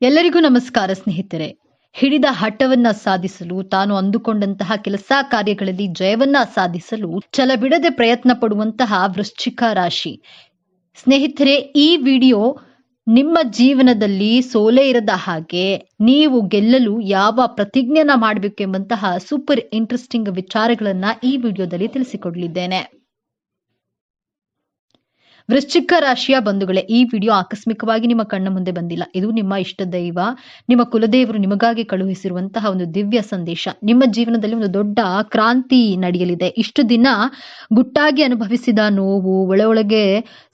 ಎಲ್ಲರಿಗೂ ನಮಸ್ಕಾರ ಸ್ನೇಹಿತರೆ. ಹಿಡಿದ ಹಠವನ್ನ ಸಾಧಿಸಲು, ತಾನು ಅಂದುಕೊಂಡಂತಹ ಕೆಲಸ ಕಾರ್ಯಗಳಲ್ಲಿ ಜಯವನ್ನ ಸಾಧಿಸಲು ಛಲಬಿಡದೆ ಪ್ರಯತ್ನ ಪಡುವಂತಹ ವೃಶ್ಚಿಕ ರಾಶಿ ಸ್ನೇಹಿತರೆ, ಈ ವಿಡಿಯೋ ನಿಮ್ಮ ಜೀವನದಲ್ಲಿ ಸೋಲೆ ಇರದ ಹಾಗೆ ನೀವು ಗೆಲ್ಲಲು ಯಾವ ಪ್ರತಿಜ್ಞೆನ ಮಾಡಬೇಕೆಂಬಂತಹ ಸೂಪರ್ ಇಂಟ್ರೆಸ್ಟಿಂಗ್ ವಿಚಾರಗಳನ್ನ ಈ ವಿಡಿಯೋದಲ್ಲಿ ತಿಳಿಸಿಕೊಡಲಿದ್ದೇನೆ. ವೃಶ್ಚಿಕ ರಾಶಿಯ ಬಂಧುಗಳೇ, ಈ ವಿಡಿಯೋ ಆಕಸ್ಮಿಕವಾಗಿ ನಿಮ್ಮ ಕಣ್ಣ ಮುಂದೆ ಬಂದಿಲ್ಲ. ಇದು ನಿಮ್ಮ ಇಷ್ಟ ದೈವ, ನಿಮ್ಮ ಕುಲದೇವರು ನಿಮಗಾಗಿ ಕಳುಹಿಸಿರುವಂತಹ ಒಂದು ದಿವ್ಯ ಸಂದೇಶ. ನಿಮ್ಮ ಜೀವನದಲ್ಲಿ ಒಂದು ದೊಡ್ಡ ಕ್ರಾಂತಿ ನಡೆಯಲಿದೆ. ಇಷ್ಟು ದಿನ ಗುಟ್ಟಾಗಿ ಅನುಭವಿಸಿದ ನೋವು, ಒಳಗೆ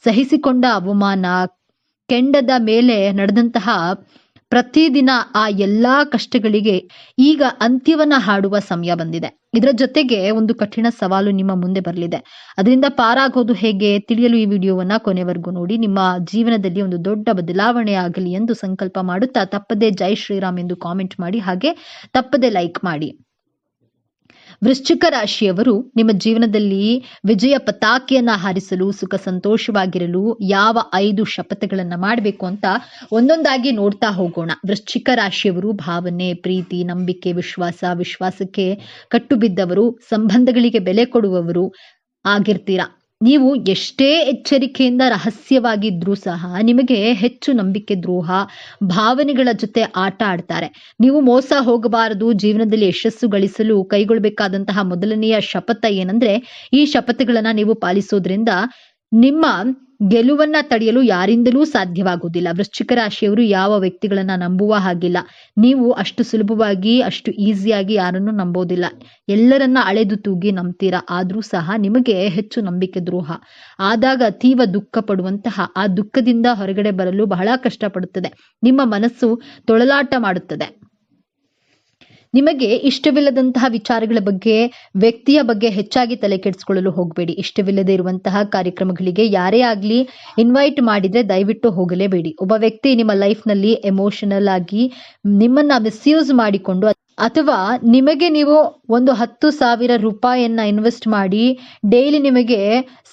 ಸಹಿಸಿಕೊಂಡ ಅವಮಾನ, ಕೆಂಡದ ಮೇಲೆ ನಡೆದಂತಹ ಪ್ರತಿದಿನ ಆ ಎಲ್ಲಾ ಕಷ್ಟಗಳಿಗೆ ಈಗ ಅಂತ್ಯವನ್ನ ಹಾಡುವ ಸಮಯ ಬಂದಿದೆ. ಇದರ ಜೊತೆಗೆ ಒಂದು ಕಠಿಣ ಸವಾಲು ನಿಮ್ಮ ಮುಂದೆ ಬರಲಿದೆ. ಅದರಿಂದ ಪಾರಾಗೋದು ಹೇಗೆ ತಿಳಿಯಲು ಈ ವಿಡಿಯೋವನ್ನ ಕೊನೆವರೆಗೂ ನೋಡಿ. ನಿಮ್ಮ ಜೀವನದಲ್ಲಿ ಒಂದು ದೊಡ್ಡ ಬದಲಾವಣೆ ಆಗಲಿ ಎಂದು ಸಂಕಲ್ಪ ಮಾಡುತ್ತಾ ತಪ್ಪದೆ ಜೈ ಶ್ರೀರಾಮ್ ಎಂದು ಕಾಮೆಂಟ್ ಮಾಡಿ, ಹಾಗೆ ತಪ್ಪದೆ ಲೈಕ್ ಮಾಡಿ. ವೃಶ್ಚಿಕ ರಾಶಿಯವರು ನಿಮ್ಮ ಜೀವನದಲ್ಲಿ ವಿಜಯ ಪತಾಕೆಯನ್ನ ಹಾರಿಸಲು, ಸುಖ ಸಂತೋಷವಾಗಿರಲು ಯಾವ 5 ಶಪಥಗಳನ್ನ ಮಾಡಬೇಕು ಅಂತ ಒಂದೊಂದಾಗಿ ನೋಡ್ತಾ ಹೋಗೋಣ. ವೃಶ್ಚಿಕ ರಾಶಿಯವರು ಭಾವನೆ, ಪ್ರೀತಿ, ನಂಬಿಕೆ, ವಿಶ್ವಾಸಕ್ಕೆ ಕಟ್ಟು ಬಿದ್ದವರು, ಸಂಬಂಧಗಳಿಗೆ ಬೆಲೆ ಕೊಡುವವರು ಆಗಿರ್ತೀರಾ. ನೀವು ಎಷ್ಟೇ ಎಚ್ಚರಿಕೆಯಿಂದ ರಹಸ್ಯವಾಗಿದ್ರೂ ಸಹ ನಿಮಗೆ ಹೆಚ್ಚು ನಂಬಿಕೆ ದ್ರೋಹ ಭಾವನೆಗಳ ಜೊತೆ ಆಟ ಆಡ್ತಾರೆ. ನೀವು ಮೋಸ ಹೋಗಬಾರದು. ಜೀವನದಲ್ಲಿ ಯಶಸ್ಸು ಗಳಿಸಲು ಕೈಗೊಳ್ಳಬೇಕಾದಂತಹ ಮೊದಲನೆಯ ಶಪಥ ಏನಂದ್ರೆ, ಈ ಶಪಥಗಳನ್ನ ನೀವು ಪಾಲಿಸೋದ್ರಿಂದ ನಿಮ್ಮ ಗೆಲುವನ್ನ ತಡೆಯಲು ಯಾರಿಂದಲೂ ಸಾಧ್ಯವಾಗುವುದಿಲ್ಲ. ವೃಶ್ಚಿಕ ರಾಶಿಯವರು ಯಾವ ವ್ಯಕ್ತಿಗಳನ್ನ ನಂಬುವ ಹಾಗಿಲ್ಲ. ನೀವು ಅಷ್ಟು ಸುಲಭವಾಗಿ, ಅಷ್ಟು ಈಸಿಯಾಗಿ ಯಾರನ್ನು ನಂಬೋದಿಲ್ಲ. ಎಲ್ಲರನ್ನ ಅಳೆದು ತೂಗಿ ನಂಬ್ತೀರಾ. ಆದ್ರೂ ಸಹ ನಿಮಗೆ ಹೆಚ್ಚು ನಂಬಿಕೆ ದ್ರೋಹ ಆದಾಗ ಅತೀವ ದುಃಖ ಪಡುವಂತಹ, ಆ ದುಃಖದಿಂದ ಹೊರಗಡೆ ಬರಲು ಬಹಳ ಕಷ್ಟಪಡುತ್ತದೆ. ನಿಮ್ಮ ಮನಸ್ಸು ತೊಳಲಾಟ ಮಾಡುತ್ತದೆ. ನಿಮಗೆ ಇಷ್ಟವಿಲ್ಲದಂತಹ ವಿಚಾರಗಳ ಬಗ್ಗೆ, ವ್ಯಕ್ತಿಯ ಬಗ್ಗೆ ಹೆಚ್ಚಾಗಿ ತಲೆ ಕೆಡಿಸ್ಕೊಳ್ಳಲು ಹೋಗಬೇಡಿ. ಇಷ್ಟವಿಲ್ಲದೆ ಇರುವಂತಹ ಕಾರ್ಯಕ್ರಮಗಳಿಗೆ ಯಾರೇ ಆಗ್ಲಿ ಇನ್ವೈಟ್ ಮಾಡಿದ್ರೆ ದಯವಿಟ್ಟು ಹೋಗಲೇಬೇಡಿ. ಒಬ್ಬ ವ್ಯಕ್ತಿ ನಿಮ್ಮ ಲೈಫ್ ನಲ್ಲಿ ಎಮೋಷನಲ್ ಆಗಿ ನಿಮ್ಮನ್ನ ಮಿಸ್ಯೂಸ್ ಮಾಡಿಕೊಂಡು, ಅಥವಾ ನಿಮಗೆ ನೀವು ಒಂದು 10,000 ರೂಪಾಯಿಯನ್ನ ಇನ್ವೆಸ್ಟ್ ಮಾಡಿ ಡೈಲಿ ನಿಮಗೆ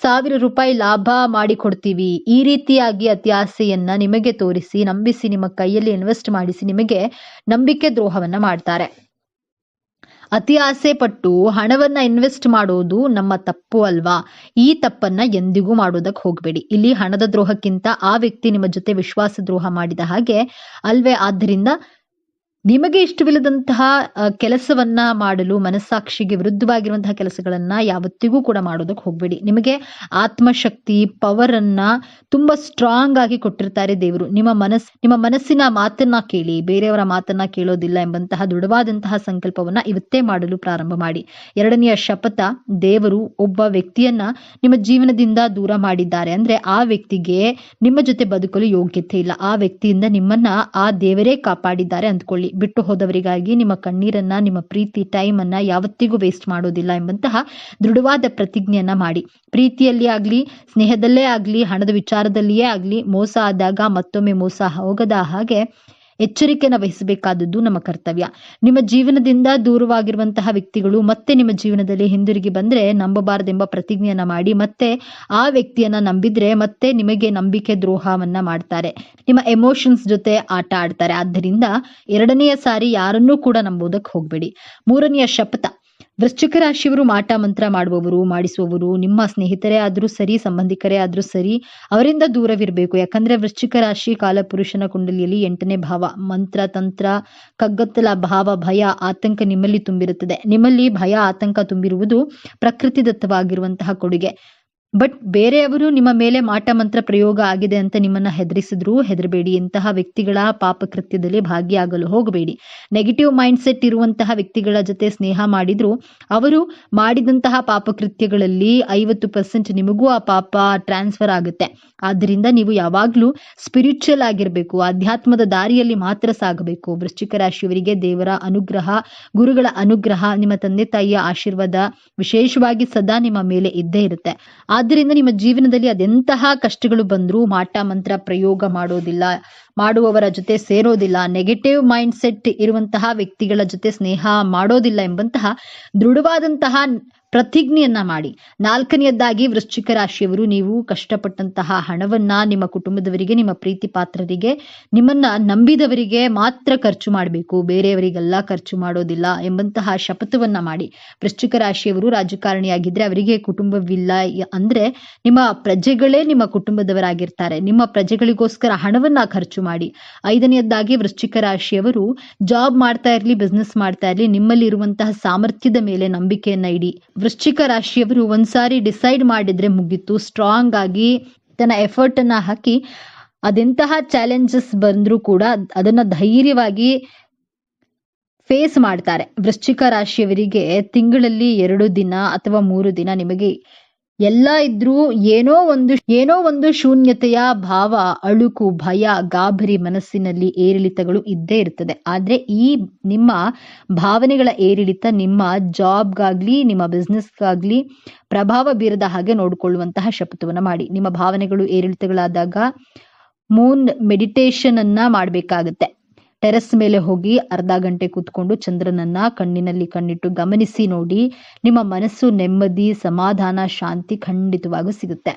1,000 ರೂಪಾಯಿ ಲಾಭ ಮಾಡಿ ಕೊಡ್ತೀವಿ, ಈ ರೀತಿಯಾಗಿ ಅತಿ ಆಸೆಯನ್ನ ನಿಮಗೆ ತೋರಿಸಿ, ನಂಬಿಸಿ, ನಿಮ್ಮ ಕೈಯಲ್ಲಿ ಇನ್ವೆಸ್ಟ್ ಮಾಡಿಸಿ ನಿಮಗೆ ನಂಬಿಕೆ ದ್ರೋಹವನ್ನ ಮಾಡ್ತಾರೆ. ಅತಿ ಆಸೆ ಪಟ್ಟು ಹಣವನ್ನ ಇನ್ವೆಸ್ಟ್ ಮಾಡೋದು ನಮ್ಮ ತಪ್ಪು ಅಲ್ವಾ? ಈ ತಪ್ಪನ್ನ ಎಂದಿಗೂ ಮಾಡೋದಕ್ಕೆ ಹೋಗಬೇಡಿ. ಇಲ್ಲಿ ಹಣದ ದ್ರೋಹಕ್ಕಿಂತ ಆ ವ್ಯಕ್ತಿ ನಿಮ್ಮ ಜೊತೆ ವಿಶ್ವಾಸ ದ್ರೋಹ ಮಾಡಿದ ಹಾಗೆ ಅಲ್ವೇ? ಆದ್ದರಿಂದ ನಿಮಗೆ ಇಷ್ಟವಿಲ್ಲದಂತಹ ಕೆಲಸವನ್ನ ಮಾಡಲು, ಮನಸ್ಸಾಕ್ಷಿಗೆ ವಿರುದ್ಧವಾಗಿರುವಂತಹ ಕೆಲಸಗಳನ್ನ ಯಾವತ್ತಿಗೂ ಕೂಡ ಮಾಡೋದಕ್ಕೆ ಹೋಗ್ಬೇಡಿ. ನಿಮಗೆ ಆತ್ಮಶಕ್ತಿ, ಪವರ್ ಅನ್ನ ತುಂಬಾ ಸ್ಟ್ರಾಂಗ್ ಆಗಿ ಕೊಟ್ಟಿರ್ತಾರೆ ದೇವರು. ನಿಮ್ಮ ಮನಸ್ಸಿನ ಮಾತನ್ನ ಕೇಳಿ, ಬೇರೆಯವರ ಮಾತನ್ನ ಕೇಳೋದಿಲ್ಲ ಎಂಬಂತಹ ದೃಢವಾದಂತಹ ಸಂಕಲ್ಪವನ್ನ ಇವತ್ತೇ ಮಾಡಲು ಪ್ರಾರಂಭ ಮಾಡಿ. ಎರಡನೆಯ ಶಪಥ, ದೇವರು ಒಬ್ಬ ವ್ಯಕ್ತಿಯನ್ನ ನಿಮ್ಮ ಜೀವನದಿಂದ ದೂರ ಮಾಡಿದ್ದಾರೆ ಅಂದ್ರೆ ಆ ವ್ಯಕ್ತಿಗೆ ನಿಮ್ಮ ಜೊತೆ ಬದುಕಲು ಯೋಗ್ಯತೆ ಇಲ್ಲ. ಆ ವ್ಯಕ್ತಿಯಿಂದ ನಿಮ್ಮನ್ನ ಆ ದೇವರೇ ಕಾಪಾಡಿದ್ದಾರೆ ಅಂದ್ಕೊಳ್ಳಿ. ಬಿಟ್ಟು ಹೋದವರಿಗಾಗಿ ನಿಮ್ಮ ಕಣ್ಣೀರನ್ನ, ನಿಮ್ಮ ಪ್ರೀತಿ, ಟೈಮ್ ಅನ್ನ ಯಾವತ್ತಿಗೂ ವೇಸ್ಟ್ ಮಾಡೋದಿಲ್ಲ ಎಂಬಂತಹ ದೃಢವಾದ ಪ್ರತಿಜ್ಞೆಯನ್ನ ಮಾಡಿ. ಪ್ರೀತಿಯಲ್ಲಿ ಆಗ್ಲಿ, ಸ್ನೇಹದಲ್ಲೇ ಆಗ್ಲಿ, ಹಣದ ವಿಚಾರದಲ್ಲಿಯೇ ಆಗ್ಲಿ, ಮೋಸ ಆದಾಗ ಮತ್ತೊಮ್ಮೆ ಮೋಸ ಹೋಗದ ಹಾಗೆ ಎಚ್ಚರಿಕೆನ ವಹಿಸಬೇಕಾದದ್ದು ನಮ್ಮ ಕರ್ತವ್ಯ. ನಿಮ್ಮ ಜೀವನದಿಂದ ದೂರವಾಗಿರುವಂತಹ ವ್ಯಕ್ತಿಗಳು ಮತ್ತೆ ನಿಮ್ಮ ಜೀವನದಲ್ಲಿ ಹಿಂದಿರುಗಿ ಬಂದ್ರೆ ನಂಬಬಾರದೆಂಬ ಪ್ರತಿಜ್ಞೆಯನ್ನ ಮಾಡಿ ಮತ್ತೆ ಆ ವ್ಯಕ್ತಿಯನ್ನ ನಂಬಿದ್ರೆ ಮತ್ತೆ ನಿಮಗೆ ನಂಬಿಕೆ ದ್ರೋಹವನ್ನ ಮಾಡ್ತಾರೆ. ನಿಮ್ಮ ಎಮೋಷನ್ಸ್ ಜೊತೆ ಆಟ ಆಡ್ತಾರೆ. ಆದ್ದರಿಂದ ಎರಡನೆಯ ಸಾರಿ ಯಾರನ್ನೂ ಕೂಡ ನಂಬೋದಕ್ಕೆ ಹೋಗ್ಬೇಡಿ. ಮೂರನೆಯ ಶಪಥ, ವೃಶ್ಚಿಕ ರಾಶಿಯವರು ಮಾಟ ಮಂತ್ರ ಮಾಡುವವರು, ಮಾಡಿಸುವವರು ನಿಮ್ಮ ಸ್ನೇಹಿತರೇ ಆದ್ರೂ ಸರಿ, ಸಂಬಂಧಿಕರೇ ಆದ್ರೂ ಸರಿ, ಅವರಿಂದ ದೂರವಿರಬೇಕು. ಯಾಕಂದ್ರೆ ವೃಶ್ಚಿಕ ರಾಶಿ ಕಾಲಪುರುಷನ ಕುಂಡಲಿಯಲ್ಲಿ 8ನೇ ಭಾವ. ಮಂತ್ರ, ತಂತ್ರ, ಕಗ್ಗತ್ತಲ ಭಾವ, ಭಯ, ಆತಂಕ ನಿಮ್ಮಲ್ಲಿ ತುಂಬಿರುತ್ತದೆ. ನಿಮ್ಮಲ್ಲಿ ಭಯ, ಆತಂಕ ತುಂಬಿರುವುದು ಪ್ರಕೃತಿದತ್ತವಾಗಿರುವಂತಹ ಕೊಡುಗೆ. ಬಟ್ ಬೇರೆಯವರು ನಿಮ್ಮ ಮೇಲೆ ಮಾಟ ಮಂತ್ರ ಪ್ರಯೋಗ ಆಗಿದೆ ಅಂತ ನಿಮ್ಮನ್ನ ಹೆದರಿಸಿದ್ರು ಹೆದರಬೇಡಿ. ಇಂತಹ ವ್ಯಕ್ತಿಗಳ ಪಾಪಕೃತ್ಯದಲ್ಲಿ ಭಾಗಿಯಾಗಲು ಹೋಗಬೇಡಿ. ನೆಗೆಟಿವ್ ಮೈಂಡ್ ಸೆಟ್ ಇರುವಂತಹ ವ್ಯಕ್ತಿಗಳ ಜೊತೆ ಸ್ನೇಹ ಮಾಡಿದ್ರು ಅವರು ಮಾಡಿದಂತಹ ಪಾಪಕೃತ್ಯಗಳಲ್ಲಿ 50% ನಿಮಗೂ ಆ ಪಾಪ ಟ್ರಾನ್ಸ್ಫರ್ ಆಗುತ್ತೆ. ಆದ್ದರಿಂದ ನೀವು ಯಾವಾಗ್ಲೂ ಸ್ಪಿರಿಚುವಲ್ ಆಗಿರ್ಬೇಕು. ಆಧ್ಯಾತ್ಮದ ದಾರಿಯಲ್ಲಿ ಮಾತ್ರ ಸಾಗಬೇಕು. ವೃಶ್ಚಿಕ ರಾಶಿಯವರಿಗೆ ದೇವರ ಅನುಗ್ರಹ, ಗುರುಗಳ ಅನುಗ್ರಹ, ನಿಮ್ಮ ತಂದೆ ತಾಯಿಯ ಆಶೀರ್ವಾದ ವಿಶೇಷವಾಗಿ ಸದಾ ನಿಮ್ಮ ಮೇಲೆ ಇದ್ದೇ ಇರುತ್ತೆ. ಆದ್ದರಿಂದ ನಿಮ್ಮ ಜೀವನದಲ್ಲಿ ಅದೆಂತಹ ಕಷ್ಟಗಳು ಬಂದ್ರೂ ಮಾಟ ಮಂತ್ರ ಪ್ರಯೋಗ ಮಾಡೋದಿಲ್ಲ, ಮಾಡುವವರ ಜೊತೆ ಸೇರೋದಿಲ್ಲ, ನೆಗೆಟಿವ್ ಮೈಂಡ್ ಸೆಟ್ ಇರುವಂತಹ ವ್ಯಕ್ತಿಗಳ ಜೊತೆ ಸ್ನೇಹ ಮಾಡೋದಿಲ್ಲ ಎಂಬಂತಹ ದೃಢವಾದಂತಹ ಪ್ರತಿಜ್ಞೆಯನ್ನ ಮಾಡಿ. 4ನೇಯದ್ದಾಗಿ ವೃಶ್ಚಿಕ ರಾಶಿಯವರು, ನೀವು ಕಷ್ಟಪಟ್ಟಂತಹ ಹಣವನ್ನ ನಿಮ್ಮ ಕುಟುಂಬದವರಿಗೆ, ನಿಮ್ಮ ಪ್ರೀತಿ ಪಾತ್ರರಿಗೆ, ನಿಮ್ಮನ್ನ ನಂಬಿದವರಿಗೆ ಮಾತ್ರ ಖರ್ಚು ಮಾಡಬೇಕು, ಬೇರೆಯವರಿಗೆಲ್ಲ ಖರ್ಚು ಮಾಡೋದಿಲ್ಲ ಎಂಬಂತಹ ಶಪಥವನ್ನ ಮಾಡಿ. ವೃಶ್ಚಿಕ ರಾಶಿಯವರು ರಾಜಕಾರಣಿಯಾಗಿದ್ರೆ ಅವರಿಗೆ ಕುಟುಂಬವಿಲ್ಲ ಅಂದ್ರೆ ನಿಮ್ಮ ಪ್ರಜೆಗಳೇ ನಿಮ್ಮ ಕುಟುಂಬದವರಾಗಿರ್ತಾರೆ. ನಿಮ್ಮ ಪ್ರಜೆಗಳಿಗೋಸ್ಕರ ಹಣವನ್ನ ಖರ್ಚು ಮಾಡಿ. 5ನೇಯದ್ದಾಗಿ ವೃಶ್ಚಿಕ ರಾಶಿಯವರು ಜಾಬ್ ಮಾಡ್ತಾ ಇರ್ಲಿ, ಬಿಸ್ನೆಸ್ ಮಾಡ್ತಾ ಇರ್ಲಿ, ನಿಮ್ಮಲ್ಲಿ ಇರುವಂತಹ ಸಾಮರ್ಥ್ಯದ ಮೇಲೆ ನಂಬಿಕೆಯನ್ನ ಇಡಿ. ವೃಶ್ಚಿಕ ರಾಶಿಯವರು ಒಂದ್ಸಾರಿ ಡಿಸೈಡ್ ಮಾಡಿದ್ರೆ ಮುಗೀತು. ಸ್ಟ್ರಾಂಗ್ ಆಗಿ ತನ್ನ ಎಫರ್ಟ್ ಅನ್ನ ಹಾಕಿ ಅದೆಂತಹ ಚಾಲೆಂಜಸ್ ಬಂದ್ರೂ ಕೂಡ ಅದನ್ನ ಧೈರ್ಯವಾಗಿ ಫೇಸ್ ಮಾಡ್ತಾರೆ. ವೃಶ್ಚಿಕ ರಾಶಿಯವರಿಗೆ ತಿಂಗಳಲ್ಲಿ 2 ದಿನ ಅಥವಾ 3 ದಿನ ನಿಮಗೆ ಎಲ್ಲ ಇದ್ರೂ ಏನೋ ಒಂದು ಶೂನ್ಯತೆಯ ಭಾವ, ಅಳುಕು, ಭಯ, ಗಾಬರಿ, ಮನಸ್ಸಿನಲ್ಲಿ ಏರಿಳಿತಗಳು ಇದ್ದೇ ಇರ್ತದೆ. ಆದ್ರೆ ಈ ನಿಮ್ಮ ಭಾವನೆಗಳ ಏರಿಳಿತ ನಿಮ್ಮ ಜಾಬ್ಗಾಗ್ಲಿ, ನಿಮ್ಮ ಬಿಸ್ನೆಸ್ಗಾಗ್ಲಿ ಪ್ರಭಾವ ಬೀರದ ಹಾಗೆ ನೋಡಿಕೊಳ್ಳುವಂತಹ ಶಪಥವನ್ನ ಮಾಡಿ. ನಿಮ್ಮ ಭಾವನೆಗಳು ಏರಿಳಿತಗಳಾದಾಗ ಮೂನ್ ಮೆಡಿಟೇಷನ್ ಅನ್ನ ಮಾಡ್ಬೇಕಾಗತ್ತೆ. ಟೆರೆಸ್ ಮೇಲೆ ಹೋಗಿ ಅರ್ಧ ಗಂಟೆ ಕೂತ್ಕೊಂಡು ಚಂದ್ರನನ್ನ ಕಣ್ಣಿನಲ್ಲಿ ಕಣ್ಣಿಟ್ಟು ಗಮನಿಸಿ ನೋಡಿ. ನಿಮ್ಮ ಮನಸ್ಸು ನೆಮ್ಮದಿ, ಸಮಾಧಾನ, ಶಾಂತಿ ಖಂಡಿತವಾಗೂ ಸಿಗುತ್ತೆ.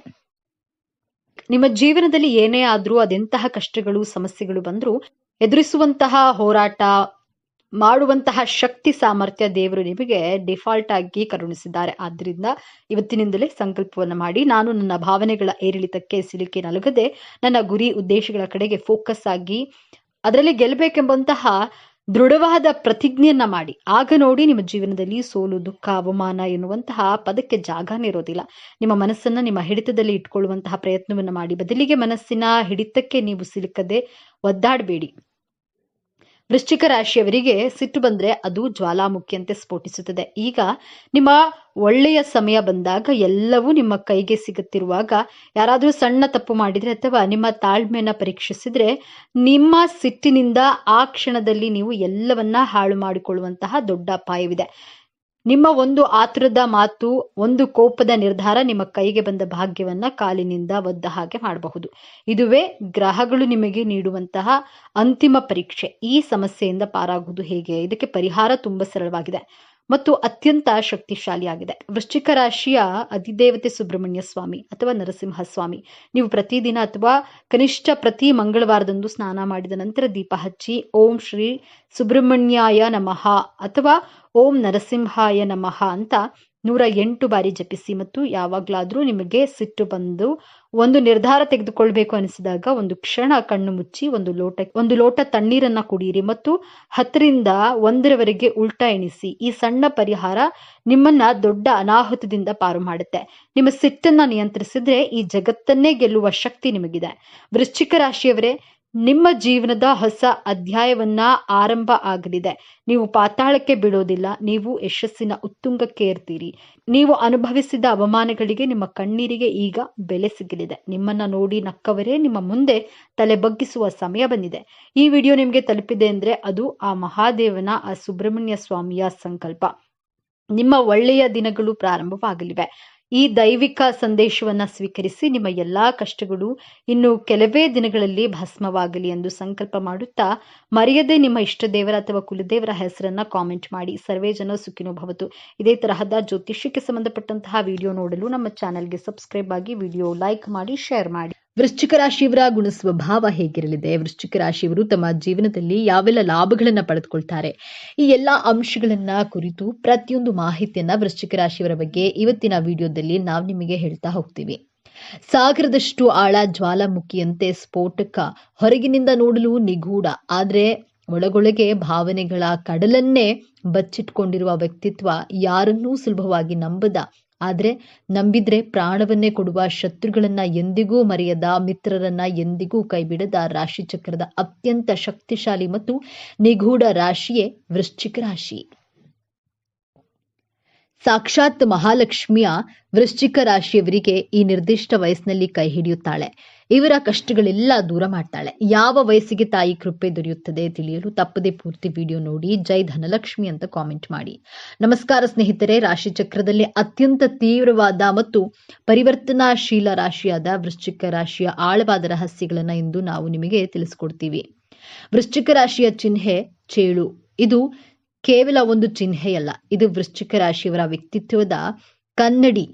ನಿಮ್ಮ ಜೀವನದಲ್ಲಿ ಏನೇ ಆದ್ರೂ, ಅದೆಂತಹ ಕಷ್ಟಗಳು, ಸಮಸ್ಯೆಗಳು ಬಂದ್ರೂ ಎದುರಿಸುವಂತಹ ಹೋರಾಟ ಮಾಡುವಂತಹ ಶಕ್ತಿ, ಸಾಮರ್ಥ್ಯ ದೇವರು ನಿಮಗೆ ಡಿಫಾಲ್ಟ್ ಆಗಿ ಕರುಣಿಸಿದ್ದಾರೆ. ಆದ್ರಿಂದ ಇವತ್ತಿನಿಂದಲೇ ಸಂಕಲ್ಪವನ್ನ ಮಾಡಿ, ನಾನು ನನ್ನ ಭಾವನೆಗಳ ಏರಿಳಿತಕ್ಕೆ ಸಿಲುಕಿ ನಲುಗದೆ ನನ್ನ ಗುರಿ ಉದ್ದೇಶಗಳ ಕಡೆಗೆ ಫೋಕಸ್ ಆಗಿ ಅದರಲ್ಲಿ ಗೆಲ್ಲಬೇಕೆಂಬಂತಹ ದೃಢವಾದ ಪ್ರತಿಜ್ಞೆಯನ್ನ ಮಾಡಿ. ಆಗ ನೋಡಿ ನಿಮ್ಮ ಜೀವನದಲ್ಲಿ ಸೋಲು, ದುಃಖ, ಅವಮಾನ ಎನ್ನುವಂತಹ ಪದಕ್ಕೆ ಜಾಗನೇ ಇರೋದಿಲ್ಲ. ನಿಮ್ಮ ಮನಸ್ಸನ್ನ ನಿಮ್ಮ ಹಿಡಿತದಲ್ಲಿ ಇಟ್ಕೊಳ್ಳುವಂತಹ ಪ್ರಯತ್ನವನ್ನ ಮಾಡಿ. ಬದಲಿಗೆ ಮನಸ್ಸಿನ ಹಿಡಿತಕ್ಕೆ ನೀವು ಸಿಲುಕದೆ ಒದ್ದಾಡಬೇಡಿ. ವೃಶ್ಚಿಕ ರಾಶಿಯವರಿಗೆ ಸಿಟ್ಟು ಬಂದ್ರೆ ಅದು ಜ್ವಾಲಾಮುಖಿಯಂತೆ ಸ್ಫೋಟಿಸುತ್ತದೆ. ಈಗ ನಿಮ್ಮ ಒಳ್ಳೆಯ ಸಮಯ ಬಂದಾಗ, ಎಲ್ಲವೂ ನಿಮ್ಮ ಕೈಗೆ ಸಿಗುತ್ತಿರುವಾಗ, ಯಾರಾದ್ರೂ ಸಣ್ಣ ತಪ್ಪು ಮಾಡಿದ್ರೆ ಅಥವಾ ನಿಮ್ಮ ತಾಳ್ಮೆಯನ್ನ ಪರೀಕ್ಷಿಸಿದ್ರೆ, ನಿಮ್ಮ ಸಿಟ್ಟಿನಿಂದ ಆ ಕ್ಷಣದಲ್ಲಿ ನೀವು ಎಲ್ಲವನ್ನ ಹಾಳು ಮಾಡಿಕೊಳ್ಳುವಂತಹ ದೊಡ್ಡ ಅಪಾಯವಿದೆ. ನಿಮ್ಮ ಒಂದು ಆತುರದ ಮಾತು, ಒಂದು ಕೋಪದ ನಿರ್ಧಾರ ನಿಮ್ಮ ಕೈಗೆ ಬಂದ ಭಾಗ್ಯವನ್ನ ಕಾಲಿನಿಂದ ಒದ್ದ ಹಾಗೆ ಮಾಡಬಹುದು. ಇದುವೇ ಗ್ರಹಗಳು ನಿಮಗೆ ನೀಡುವಂತಹ ಅಂತಿಮ ಪರೀಕ್ಷೆ. ಈ ಸಮಸ್ಯೆಯಿಂದ ಪಾರಾಗುವುದು ಹೇಗೆ? ಇದಕ್ಕೆ ಪರಿಹಾರ ತುಂಬಾ ಸರಳವಾಗಿದೆ ಮತ್ತು ಅತ್ಯಂತ ಶಕ್ತಿಶಾಲಿಯಾಗಿದೆ. ವೃಶ್ಚಿಕ ರಾಶಿಯ ಅಧಿದೇವತೆ ಸುಬ್ರಹ್ಮಣ್ಯ ಸ್ವಾಮಿ ಅಥವಾ ನರಸಿಂಹ ಸ್ವಾಮಿ. ನೀವು ಪ್ರತಿದಿನ ಅಥವಾ ಕನಿಷ್ಠ ಪ್ರತಿ ಮಂಗಳವಾರದಂದು ಸ್ನಾನ ಮಾಡಿದ ನಂತರ ದೀಪ ಹಚ್ಚಿ ಓಂ ಶ್ರೀ ಸುಬ್ರಹ್ಮಣ್ಯಾಯ ನಮಃ ಅಥವಾ ಓಂ ನರಸಿಂಹಾಯ ನಮಃ ಅಂತ 108 ಬಾರಿ ಜಪಿಸಿ. ಮತ್ತು ಯಾವಾಗ್ಲಾದ್ರೂ ನಿಮಗೆ ಸಿಟ್ಟು ಬಂದು ಒಂದು ನಿರ್ಧಾರ ತೆಗೆದುಕೊಳ್ಬೇಕು ಅನಿಸಿದಾಗ ಒಂದು ಕ್ಷಣ ಕಣ್ಣು ಮುಚ್ಚಿ ಒಂದು ಲೋಟ ತಣ್ಣೀರನ್ನ ಕುಡಿಯಿರಿ ಮತ್ತು 10ರಿಂದ 1ರವರೆಗೆ ಉಲ್ಟಾ ಎಣಿಸಿ. ಈ ಸಣ್ಣ ಪರಿಹಾರ ನಿಮ್ಮನ್ನ ದೊಡ್ಡ ಅನಾಹುತದಿಂದ ಪಾರು ಮಾಡುತ್ತೆ. ನಿಮ್ಮ ಸಿಟ್ಟನ್ನ ನಿಯಂತ್ರಿಸಿದ್ರೆ ಈ ಜಗತ್ತನ್ನೇ ಗೆಲ್ಲುವ ಶಕ್ತಿ ನಿಮಗಿದೆ. ವೃಶ್ಚಿಕ ರಾಶಿಯವರೇ, ನಿಮ್ಮ ಜೀವನದ ಹೊಸ ಅಧ್ಯಾಯವನ್ನ ಆರಂಭ ಆಗಲಿದೆ. ನೀವು ಪಾತಾಳಕ್ಕೆ ಬೀಳೋದಿಲ್ಲ, ನೀವು ಯಶಸ್ಸಿನ ಉತ್ತುಂಗಕ್ಕೆ ಏರ್ತೀರಿ. ನೀವು ಅನುಭವಿಸಿದ ಅವಮಾನಗಳಿಗೆ, ನಿಮ್ಮ ಕಣ್ಣೀರಿಗೆ ಈಗ ಬೆಲೆ ಸಿಗಲಿದೆ. ನಿಮ್ಮನ್ನ ನೋಡಿ ನಕ್ಕವರೇ ನಿಮ್ಮ ಮುಂದೆ ತಲೆ ಬಗ್ಗಿಸುವ ಸಮಯ ಬಂದಿದೆ. ಈ ವಿಡಿಯೋ ನಿಮ್ಗೆ ತಲುಪಿದೆ ಅಂದ್ರೆ ಅದು ಆ ಮಹಾದೇವನ, ಆ ಸುಬ್ರಹ್ಮಣ್ಯ ಸ್ವಾಮಿಯ ಸಂಕಲ್ಪ. ನಿಮ್ಮ ಒಳ್ಳೆಯ ದಿನಗಳು ಪ್ರಾರಂಭವಾಗಲಿವೆ. ಈ ದೈವಿಕ ಸಂದೇಶವನ್ನ ಸ್ವೀಕರಿಸಿ ನಿಮ್ಮ ಎಲ್ಲಾ ಕಷ್ಟಗಳು ಇನ್ನು ಕೆಲವೇ ದಿನಗಳಲ್ಲಿ ಭಸ್ಮವಾಗಲಿ ಎಂದು ಸಂಕಲ್ಪ ಮಾಡುತ್ತಾ, ಮರೆಯದೆ ನಿಮ್ಮ ಇಷ್ಟ ದೇವರ ಅಥವಾ ಕುಲದೇವರ ಹೆಸರನ್ನ ಕಾಮೆಂಟ್ ಮಾಡಿ. ಸರ್ವೇ ಜನ ಸುಖಿನೋ ಭವತು. ಇದೇ ತರಹದ ಜ್ಯೋತಿಷ್ಯಕ್ಕೆ ಸಂಬಂಧಪಟ್ಟಂತಹ ವಿಡಿಯೋ ನೋಡಲು ನಮ್ಮ ಚಾನೆಲ್ಗೆ ಸಬ್ಸ್ಕ್ರೈಬ್ ಆಗಿ, ವಿಡಿಯೋ ಲೈಕ್ ಮಾಡಿ, ಶೇರ್ ಮಾಡಿ. ವೃಶ್ಚಿಕ ರಾಶಿಯವರ ಗುಣ ಸ್ವಭಾವ ಹೇಗಿರಲಿದೆ? ವೃಶ್ಚಿಕ ರಾಶಿಯವರು ತಮ್ಮ ಜೀವನದಲ್ಲಿ ಯಾವೆಲ್ಲ ಲಾಭಗಳನ್ನ ಪಡೆದುಕೊಳ್ತಾರೆ? ಈ ಎಲ್ಲಾ ಅಂಶಗಳನ್ನ ಕುರಿತು ಪ್ರತಿಯೊಂದು ಮಾಹಿತಿಯನ್ನ ವೃಶ್ಚಿಕ ರಾಶಿಯವರ ಬಗ್ಗೆ ಇವತ್ತಿನ ವಿಡಿಯೋದಲ್ಲಿ ನಾವು ನಿಮಗೆ ಹೇಳ್ತಾ ಹೋಗ್ತೀವಿ. ಸಾಗರದಷ್ಟು ಆಳ, ಜ್ವಾಲಾಮುಖಿಯಂತೆ ಸ್ಫೋಟಕ, ಹೊರಗಿನಿಂದ ನೋಡಲು ನಿಗೂಢ, ಆದ್ರೆ ಒಳಗೊಳಗೆ ಭಾವನೆಗಳ ಕಡಲನ್ನೇ ಬಚ್ಚಿಟ್ಕೊಂಡಿರುವ ವ್ಯಕ್ತಿತ್ವ, ಯಾರನ್ನೂ ಸುಲಭವಾಗಿ ನಂಬದ, ಆದ್ರೆ ನಂಬಿದ್ರೆ ಪ್ರಾಣವನ್ನೇ ಕೊಡುವ, ಶತ್ರುಗಳನ್ನ ಎಂದಿಗೂ ಮರೆಯದ, ಮಿತ್ರರನ್ನ ಎಂದಿಗೂ ಕೈಬಿಡದ ರಾಶಿ ಚಕ್ರದ ಅತ್ಯಂತ ಶಕ್ತಿಶಾಲಿ ಮತ್ತು ನಿಗೂಢ ರಾಶಿಯೇ ವೃಶ್ಚಿಕ ರಾಶಿ. ಸಾಕ್ಷಾತ್ ಮಹಾಲಕ್ಷ್ಮಿಯ ವೃಶ್ಚಿಕ ರಾಶಿಯವರಿಗೆ ಈ ನಿರ್ದಿಷ್ಟ ವಯಸ್ಸಿನಲ್ಲಿ ಕೈ ಹಿಡಿಯುತ್ತಾಳೆ. ಇವರ ಕಷ್ಟಗಳೆಲ್ಲ ದೂರ ಮಾಡ್ತಾಳೆ. ಯಾವ ವಯಸ್ಸಿಗೆ ತಾಯಿ ಕೃಪೆ ದೊರೆಯುತ್ತದೆ ತಿಳಿಯಲು ತಪ್ಪದೆ ಪೂರ್ತಿ ವಿಡಿಯೋ ನೋಡಿ. ಜೈ ಧನಲಕ್ಷ್ಮಿ ಅಂತ ಕಾಮೆಂಟ್ ಮಾಡಿ. ನಮಸ್ಕಾರ ಸ್ನೇಹಿತರೆ. ರಾಶಿ ಚಕ್ರದಲ್ಲಿ ಅತ್ಯಂತ ತೀವ್ರವಾದ ಮತ್ತು ಪರಿವರ್ತನಾಶೀಲ ರಾಶಿಯಾದ ವೃಶ್ಚಿಕ ರಾಶಿಯ ಆಳವಾದ ರಹಸ್ಯಗಳನ್ನ ಇಂದು ನಾವು ನಿಮಗೆ ತಿಳಿಸ್ಕೊಡ್ತೀವಿ. ವೃಶ್ಚಿಕ ರಾಶಿಯ ಚಿಹ್ನೆ ಚೇಳು. ಇದು ಕೇವಲ ಒಂದು ಚಿಹ್ನೆಯಲ್ಲ, ಇದು ವೃಶ್ಚಿಕ ರಾಶಿಯವರ ವ್ಯಕ್ತಿತ್ವದ ಕನ್ನಡಿ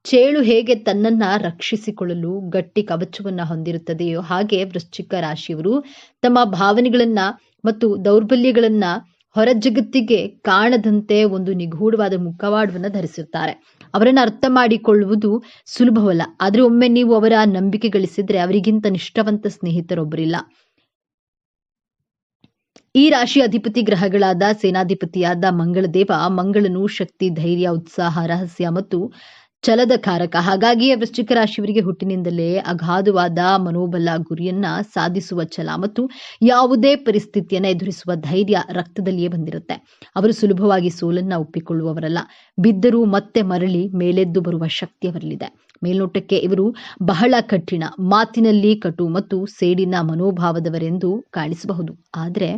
ಚೇಳು ಹೇಗೆ ತನ್ನನ್ನ ರಕ್ಷಿಸಿಕೊಳ್ಳಲು ಗಟ್ಟಿ ಕವಚವನ್ನ ಹೊಂದಿರುತ್ತದೆಯೋ ಹಾಗೆ ವೃಶ್ಚಿಕ ರಾಶಿಯವರು ತಮ್ಮ ಭಾವನೆಗಳನ್ನ ಮತ್ತು ದೌರ್ಬಲ್ಯಗಳನ್ನ ಹೊರ ಜಗತ್ತಿಗೆ ಕಾಣದಂತೆ ಒಂದು ನಿಗೂಢವಾದ ಮುಖವಾಡವನ್ನ ಧರಿಸಿರ್ತಾರೆ. ಅವರನ್ನ ಅರ್ಥ ಮಾಡಿಕೊಳ್ಳುವುದು ಸುಲಭವಲ್ಲ. ಆದ್ರೆ ಒಮ್ಮೆ ನೀವು ಅವರ ನಂಬಿಕೆ ಗಳಿಸಿದ್ರೆ ಅವರಿಗಿಂತ ನಿಷ್ಠಾವಂತ ಸ್ನೇಹಿತರೊಬ್ಬರಿಲ್ಲ. ಈ ರಾಶಿ ಅಧಿಪತಿ ಗ್ರಹಗಳಾದ ಸೇನಾಧಿಪತಿಯಾದ ಮಂಗಳದೇವ. ಮಂಗಳನು ಶಕ್ತಿ, ಧೈರ್ಯ, ಉತ್ಸಾಹ, ರಹಸ್ಯ ಮತ್ತು ಛಲದ ಕಾರಕ. ಹಾಗಾಗಿಯೇ ವೃಶ್ಚಿಕ ರಾಶಿಯವರಿಗೆ ಹುಟ್ಟಿನಿಂದಲೇ ಅಗಾಧವಾದ ಮನೋಬಲ, ಗುರಿಯನ್ನ ಸಾಧಿಸುವ ಛಲ ಮತ್ತು ಯಾವುದೇ ಪರಿಸ್ಥಿತಿಯನ್ನ ಎದುರಿಸುವ ಧೈರ್ಯ ರಕ್ತದಲ್ಲಿಯೇ ಬಂದಿರುತ್ತೆ. ಅವರು ಸುಲಭವಾಗಿ ಸೋಲನ್ನ ಒಪ್ಪಿಕೊಳ್ಳುವವರಲ್ಲ. ಬಿದ್ದರೂ ಮತ್ತೆ ಮರಳಿ ಮೇಲೆದ್ದು ಬರುವ ಶಕ್ತಿ ಅವರಲ್ಲಿದೆ. ಮೇಲ್ನೋಟಕ್ಕೆ ಇವರು ಬಹಳ ಕಠಿಣ, ಮಾತಿನಲ್ಲಿ ಕಟು ಮತ್ತು ಸೇಡಿನ ಮನೋಭಾವದವರೆಂದು ಕಾಣಿಸಬಹುದು. ಆದರೆ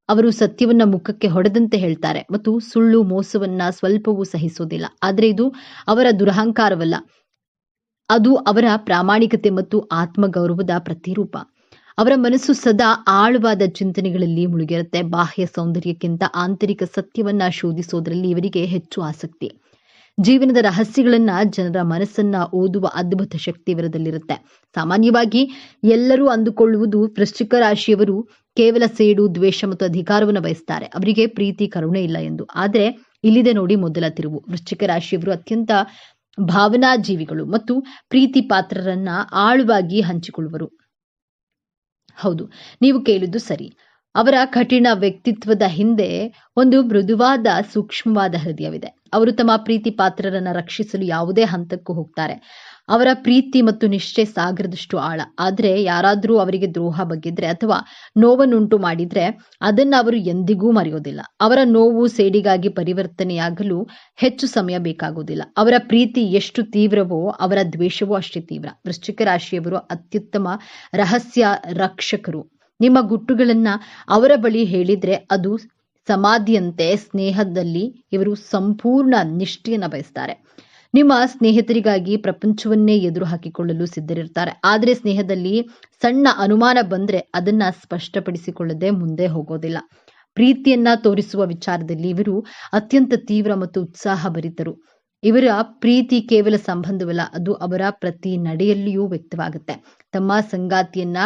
ಅವರು ಸತ್ಯವನ್ನ ಮುಖಕ್ಕೆ ಹೊಡೆದಂತೆ ಹೇಳ್ತಾರೆ ಮತ್ತು ಸುಳ್ಳು, ಮೋಸವನ್ನ ಸ್ವಲ್ಪವೂ ಸಹಿಸೋದಿಲ್ಲ. ಆದರೆ ಇದು ಅವರ ದುರಹಂಕಾರವಲ್ಲ, ಅದು ಅವರ ಪ್ರಾಮಾಣಿಕತೆ ಮತ್ತು ಆತ್ಮಗೌರವದ ಪ್ರತಿರೂಪ. ಅವರ ಮನಸ್ಸು ಸದಾ ಆಳವಾದ ಚಿಂತನೆಗಳಲ್ಲಿ ಮುಳುಗಿರುತ್ತೆ. ಬಾಹ್ಯ ಸೌಂದರ್ಯಕ್ಕಿಂತ ಆಂತರಿಕ ಸತ್ಯವನ್ನ ಶೋಧಿಸೋದ್ರಲ್ಲಿ ಇವರಿಗೆ ಹೆಚ್ಚು ಆಸಕ್ತಿ. ಜೀವನದ ರಹಸ್ಯಗಳನ್ನ, ಜನರ ಮನಸ್ಸನ್ನ ಓದುವ ಅದ್ಭುತ ಶಕ್ತಿ ಇವರದಲ್ಲಿರುತ್ತೆ. ಸಾಮಾನ್ಯವಾಗಿ ಎಲ್ಲರೂ ಅಂದುಕೊಳ್ಳುವುದು ವೃಶ್ಚಿಕ ರಾಶಿಯವರು ಕೇವಲ ಸೇಡು, ದ್ವೇಷ ಮತ್ತು ಅಧಿಕಾರವನ್ನು ಬಯಸ್ತಾರೆ. ಅವರಿಗೆ ಪ್ರೀತಿ, ಕರುಣೆ ಇಲ್ಲ ಎಂದು. ಆದ್ರೆ ಇಲ್ಲಿದೆ ನೋಡಿ ಮೊದಲ ತಿರುವು. ವೃಶ್ಚಿಕ ರಾಶಿಯವರು ಅತ್ಯಂತ ಭಾವನಾ ಜೀವಿಗಳು ಮತ್ತು ಪ್ರೀತಿ ಪಾತ್ರರನ್ನ ಆಳವಾಗಿ ಹಂಚಿಕೊಳ್ಳುವರು. ಹೌದು, ನೀವು ಕೇಳಿದ್ದು ಸರಿ. ಅವರ ಕಠಿಣ ವ್ಯಕ್ತಿತ್ವದ ಹಿಂದೆ ಒಂದು ಮೃದುವಾದ, ಸೂಕ್ಷ್ಮವಾದ ಹೃದಯವಿದೆ. ಅವರು ತಮ್ಮ ಪ್ರೀತಿ ಪಾತ್ರರನ್ನ ರಕ್ಷಿಸಲು ಯಾವುದೇ ಹಂತಕ್ಕೂ ಹೋಗ್ತಾರೆ. ಅವರ ಪ್ರೀತಿ ಮತ್ತು ನಿಷ್ಠೆ ಸಾಗರದಷ್ಟು ಆಳ. ಆದ್ರೆ ಯಾರಾದ್ರೂ ಅವರಿಗೆ ದ್ರೋಹ ಬಗ್ಗಿದ್ರೆ ಅಥವಾ ನೋವನ್ನುಂಟು ಮಾಡಿದ್ರೆ ಅದನ್ನ ಅವರು ಎಂದಿಗೂ ಮರೆಯೋದಿಲ್ಲ. ಅವರ ನೋವು, ಸೇಡಿಗಾಗಿ ಪರಿವರ್ತನೆಯಾಗಲು ಹೆಚ್ಚು ಸಮಯ ಬೇಕಾಗುವುದಿಲ್ಲ. ಅವರ ಪ್ರೀತಿ ಎಷ್ಟು ತೀವ್ರವೋ ಅವರ ದ್ವೇಷವೂ ಅಷ್ಟೇ ತೀವ್ರ. ವೃಶ್ಚಿಕ ರಾಶಿಯವರು ಅತ್ಯುತ್ತಮ ರಹಸ್ಯ ರಕ್ಷಕರು. ನಿಮ್ಮ ಗುಟ್ಟುಗಳನ್ನ ಅವರ ಬಳಿ ಹೇಳಿದ್ರೆ ಅದು ಸಮಾಧಿಯಂತೆ. ಸ್ನೇಹದಲ್ಲಿ ಇವರು ಸಂಪೂರ್ಣ ನಿಷ್ಠೆಯನ್ನ ಬಯಸ್ತಾರೆ. ನಿಮ್ಮ ಸ್ನೇಹಿತರಿಗಾಗಿ ಪ್ರಪಂಚವನ್ನೇ ಎದುರು ಹಾಕಿಕೊಳ್ಳಲು ಸಿದ್ಧರಿರ್ತಾರೆ. ಆದ್ರೆ ಸ್ನೇಹದಲ್ಲಿ ಸಣ್ಣ ಅನುಮಾನ ಬಂದ್ರೆ ಅದನ್ನ ಸ್ಪಷ್ಟಪಡಿಸಿಕೊಳ್ಳದೆ ಮುಂದೆ ಹೋಗೋದಿಲ್ಲ. ಪ್ರೀತಿಯನ್ನ ತೋರಿಸುವ ವಿಚಾರದಲ್ಲಿ ಇವರು ಅತ್ಯಂತ ತೀವ್ರ ಮತ್ತು ಉತ್ಸಾಹ ಭರಿತರು. ಇವರ ಪ್ರೀತಿ ಕೇವಲ ಸಂಬಂಧವಲ್ಲ, ಅದು ಅವರ ಪ್ರತಿ ನಡೆಯಲ್ಲಿಯೂ ವ್ಯಕ್ತವಾಗುತ್ತೆ. ತಮ್ಮ ಸಂಗಾತಿಯನ್ನ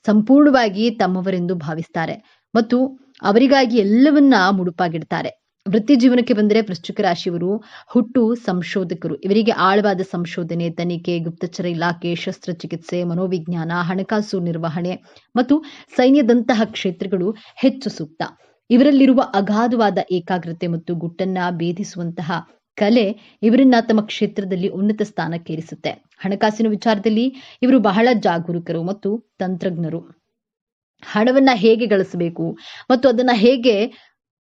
ಸಂಪೂರ್ಣವಾಗಿ ತಮ್ಮವರೆಂದು ಭಾವಿಸ್ತಾರೆ ಮತ್ತು ಅವರಿಗಾಗಿ ಎಲ್ಲವನ್ನ ಮುಡುಪಾಗಿಡ್ತಾರೆ. ವೃತ್ತಿ ಜೀವನಕ್ಕೆ ಬಂದರೆ ವೃಶ್ಚಿಕ ರಾಶಿಯವರು ಹುಟ್ಟು ಸಂಶೋಧಕರು. ಇವರಿಗೆ ಆಳವಾದ ಸಂಶೋಧನೆ, ತನಿಖೆ, ಗುಪ್ತಚರ ಇಲಾಖೆ, ಶಸ್ತ್ರಚಿಕಿತ್ಸೆ, ಮನೋವಿಜ್ಞಾನ, ಹಣಕಾಸು ನಿರ್ವಹಣೆ ಮತ್ತು ಸೈನ್ಯದಂತಹ ಕ್ಷೇತ್ರಗಳು ಹೆಚ್ಚು ಸೂಕ್ತ. ಇವರಲ್ಲಿರುವ ಅಗಾಧವಾದ ಏಕಾಗ್ರತೆ ಮತ್ತು ಗುಟ್ಟನ್ನ ಭೇದಿಸುವಂತಹ ಕಲೆ ಇವರನ್ನ ತಮ್ಮ ಕ್ಷೇತ್ರದಲ್ಲಿ ಉನ್ನತ ಸ್ಥಾನಕ್ಕೇರಿಸುತ್ತೆ. ಹಣಕಾಸಿನ ವಿಚಾರದಲ್ಲಿ ಇವರು ಬಹಳ ಜಾಗರೂಕರು ಮತ್ತು ತಂತ್ರಜ್ಞರು. ಹಣವನ್ನ ಹೇಗೆ ಗಳಿಸಬೇಕು ಮತ್ತು ಅದನ್ನ ಹೇಗೆ